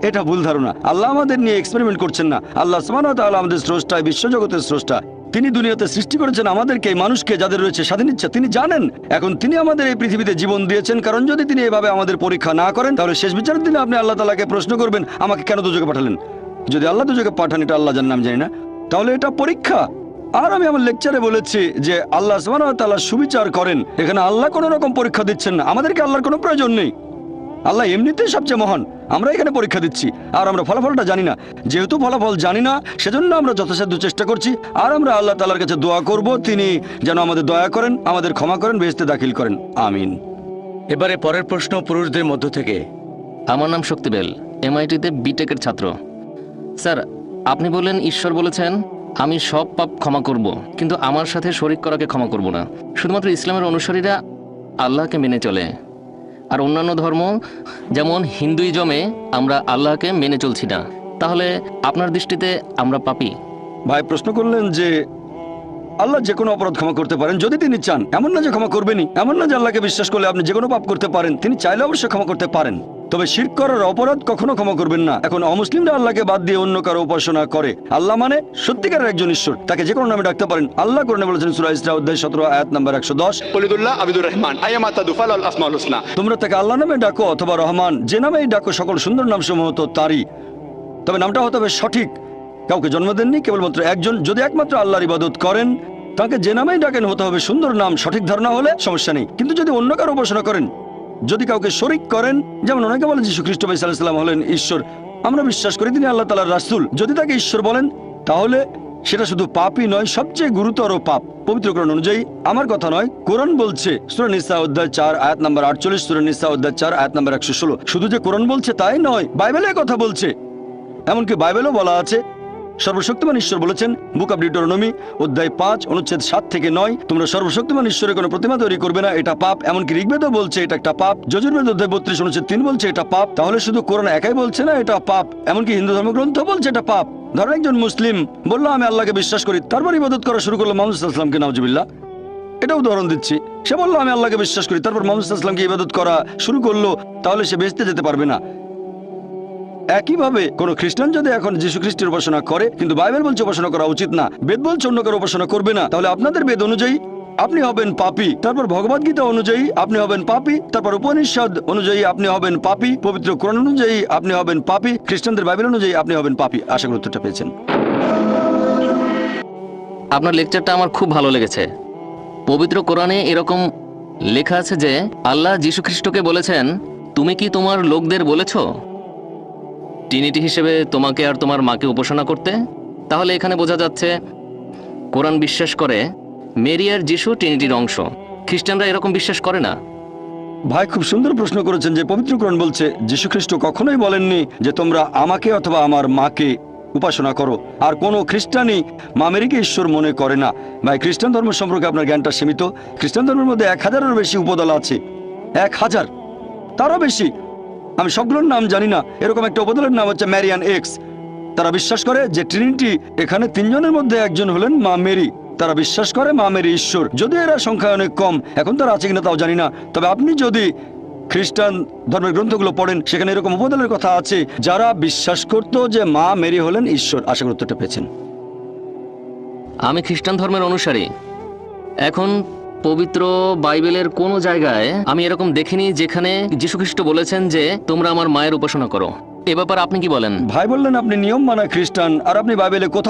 এটা ভুল ধারণা। আল্লাহ আমাদের নিয়ে এক্সপেরিমেন্ট করছেন না। আল্লাহ সুবহানাহু ওয়া তাআলা আমাদের স্রষ্টা, বিশ্বজগতের স্রষ্টা। তিনি দুনিয়াতে সৃষ্টি করেছেন আমাদেরকে, মানুষকে, যাদের রয়েছে স্বাধীন ইচ্ছা, তিনি জানেন। এখন তিনি আমাদের এই পৃথিবীতে জীবন দিয়েছেন, কারণ যদি তিনি এভাবে আমাদের পরীক্ষা না করেন, তাহলে শেষ বিচারের দিনে আপনি আল্লাহ তাআলাকে প্রশ্ন করবেন, আমাকে কেন দোজখে পাঠালেন? যদি আল্লাহ দোজখে পাঠান, এটা আল্লাহ জানেন, আমি জানি না, তাহলে এটা পরীক্ষা। আর আমি আমার লেকচারে বলেছি যে আল্লাহ সুবহানাহু ওয়া তাআলা সুবিচার করেন। এখানে আল্লাহ কোনো রকম পরীক্ষা দিচ্ছেন না, আমাদেরকে আল্লাহর কোনো প্রয়োজন নেই। আল্লাহ এমনিতেই সবচেয়ে মহান, আমরা এখানে পরীক্ষা দিচ্ছি, আর আমরা ফলাফলটা জানি না। যেহেতু ফলাফল জানি না, সেজন্য আমরা যথাসাধ্য চেষ্টা করছি, আর আমরা আল্লাহ তাআলার কাছে দোয়া করব তিনি যেন আমাদের দয়া করেন, আমাদের ক্ষমা করেন, বেহেশতে দাখিল করেন। আমিন। এবারে পরের প্রশ্ন পুরুষদের মধ্য থেকে। আমার নাম শক্তিবেল, MIT-তে বিটেকের ছাত্র। স্যার, আপনি বললেন ঈশ্বর বলেছেন আমি সব পাপ ক্ষমা করব, কিন্তু আমার সাথে শরিক করাকে ক্ষমা করব না। শুধুমাত্র ইসলামের অনুসারীরা আল্লাহকে মেনে চলে, আর অন্যান্য ধর্ম যেমন হিন্দুইজমে আমরা আল্লাহকে মেনে চলছি না। তাহলে আপনার দৃষ্টিতে আমরা পাপী? ভাই প্রশ্ন করলেন যে আল্লাহ যে কোনো অপরাধ ক্ষমা করতে পারেন যদি তিনি চান, এমন না যে ক্ষমা করবেনই, এমন না যে আল্লাহকে বিশ্বাস করলে আপনি যে কোনো পাপ করতে পারেন। তিনি চাইলে অবশ্যই ক্ষমা করতে পারেন, তবে শিরক করার অপরাধ কখনো ক্ষমা করবেন না। এখন অমুসলিমরা আল্লাহকে বাদ দিয়ে অন্য কারো উপাসনা করে। আল্লাহ মানে সত্যিকারের একজন ঈশ্বর, তাকে যে কোনো নামে ডাকতে পারেন। আল্লাহ কোরআনে বলেছেন সূরা ইসরা অধ্যায় 17 আয়াত নাম্বার 110, কুলিদুল্লাহ আবিদুর রহমান আইয়ামা তাদুফাল আল আসমাউল হুসনা। তোমরা তাকে আল্লাহ নামে ডাকো অথবা রহমান, যে নামেই ডাকো সকল সুন্দর নাম সমূহ তো তারই, তবে নামটা হতে হবে সঠিক। কাউকে জন্ম দেননি, কেবলমাত্র একজন। যদি একমাত্র আল্লাহর ইবাদত করেন, তাকে যে নামেই ডাকেন হতে হবে সুন্দর নাম। সঠিক ধারণা হলে সমস্যা নেই, কিন্তু যদি অন্য কারো উপাসনা করেন, যদি কাউকে শরিক করেন, যেমন অনেকে বলে যীশু খ্রিস্ট ভাই সাল্লাল্লাহু আলাইহি ওয়াসাল্লাম হলেন ঈশ্বর, আমরা বিশ্বাস করি তিনি আল্লাহ তাআলার রাসূল, যদি তাকে ঈশ্বর বলেন তাহলে সেটা শুধু পাপই নয়, সবচেয়ে গুরুতর পাপ। পবিত্র কোরআন অনুযায়ী, আমার কথা নয়, কোরআন বলছে সূরা নিসা অধ্যায় 4 আয়াত নাম্বার 48, সূরা নিসা অধ্যায় 4 আয়াত নাম্বার 116। শুধু যে কোরআন বলছে তাই নয়, বাইবেলে কথা বলছে। এমনকি বাইবেলও বলা আছে, সর্বশক্তিমান ঈশ্বর বলেছেন, বুক অব ডিউটেরোনমি অধ্যায় 5 অনুচ্ছেদ 7 থেকে 9, তোমরা সর্বশক্তিমান ঈশ্বরের কোনো প্রতিমা তৈরি করবে না, এটা পাপ। এমনকি ঋগ্বেদও বলছে এটা একটা পাপ। যজুর্বেদ অধ্যায় 32 অনুচ্ছেদ 3 বলছে এটা পাপ। তাহলে শুধু কোরআন একাই বলছে না এটা পাপ, এমনকি হিন্দু ধর্মগ্রন্থ বলছে এটা পাপ। ধরেন একজন মুসলিম বললো আমি আল্লাহকে বিশ্বাস করি, তারপর ইবাদত করা শুরু করলো মুহাম্মদ সাল্লাল্লাহু আলাইহি ওয়াসাল্লামকে, নাউজুবিল্লাহ। এটা উদাহরণ দিচ্ছি। সে বললো আমি আল্লাহকে বিশ্বাস করি, তারপর মুহাম্মদ সাল্লাল্লাহু আলাইহি ওয়াসাল্লামকে ইবাদত করা শুরু করলো, তাহলে সে বেহেশতে যেতে পারবে না। একইভাবে কোন খ্রিস্টান যদি এখন যীশু খ্রিস্টের উপাসনা করে, কিন্তু বাইবেল বলছে উপাসনা করা উচিত না, বেদ বলছে অন্য কারো উপাসনা করবে না, তাহলে আপনাদের বেদ অনুযায়ী আপনি হবেন পাপী, তারপর ভগবদ গীতা অনুযায়ী আপনি হবেন পাপী, তারপর উপনিষদ অনুযায়ী আপনি হবেন পাপী, পবিত্র কোরআন অনুযায়ী আপনি হবেন পাপী, খ্রিস্টানদের বাইবেল অনুযায়ী আপনি হবেন পাপী। আশা করি উত্তরটা পেয়েছেন। আপনার লেকচারটা আমার খুব ভালো লেগেছে। পবিত্র কোরআনে এরকম লেখা আছে যে আল্লাহ যীশু খ্রিস্টকে বলেছেন, তুমি কি তোমার লোকদের বলেছ ট্রিনিটি হিসেবে তোমাকে আর তোমার মাকে উপাসনা করতে? তাহলে এখানে বোঝা যাচ্ছে কোরআন বিশ্বাস করে মেরি আর যীশু ট্রিনিটির অংশ। খ্রিস্টানরা এরকম বিশ্বাস করে না। ভাই খুব সুন্দর প্রশ্ন করেছেন যে পবিত্র কোরআন বলছে যীশু খ্রিস্ট কখনোই বলেননি যে তোমরা আমাকে অথবা আমার মাকে উপাসনা করো। আর কোনো খ্রিস্টানই মা মেরিকে ঈশ্বর মনে করে না। ভাই খ্রিস্টান ধর্ম সম্পর্কে আপনার জ্ঞানটা সীমিত। খ্রিস্টান ধর্মের মধ্যে 1000-এরও বেশি উপদল আছে, 1000 তারও বেশি। আমি সবগুলোর নাম জানি না। এরকম একটা উপদলের নাম হচ্ছে ম্যারিয়ান এক্স। তারা বিশ্বাস করে যে ট্রিনিটি এখানে 3 জনের মধ্যে একজন হলেন মা মেরি। তারা বিশ্বাস করে মা মেরি ঈশ্বর, যদিও এরা সংখ্যায় অনেক কম। এখন তারা আছে কিনা তাও জানি না। তবে আপনি যদি খ্রিস্টান ধর্মের গ্রন্থগুলো পড়েন, সেখানে এরকম উপদলের কথা আছে যারা বিশ্বাস করত যে মা মেরি হলেন ঈশ্বর। আশা করি উত্তরটা পেয়েছেন। আমি খ্রিস্টান ধর্মের অনুসারী। এখন পবিত্র বাইবেলের কোনো জায়গায় আমি এরকম দেখিনি যেখানে যীশু খ্রিস্ট বলেছেন যে তোমরা আমার মায়ের উপাসনা করো। এ ব্যাপারে আপনি কি বলেন? ভাই বললেন আপনি নিয়ম মানা খ্রিস্টান, আর আপনি বাইবেলে কোথাও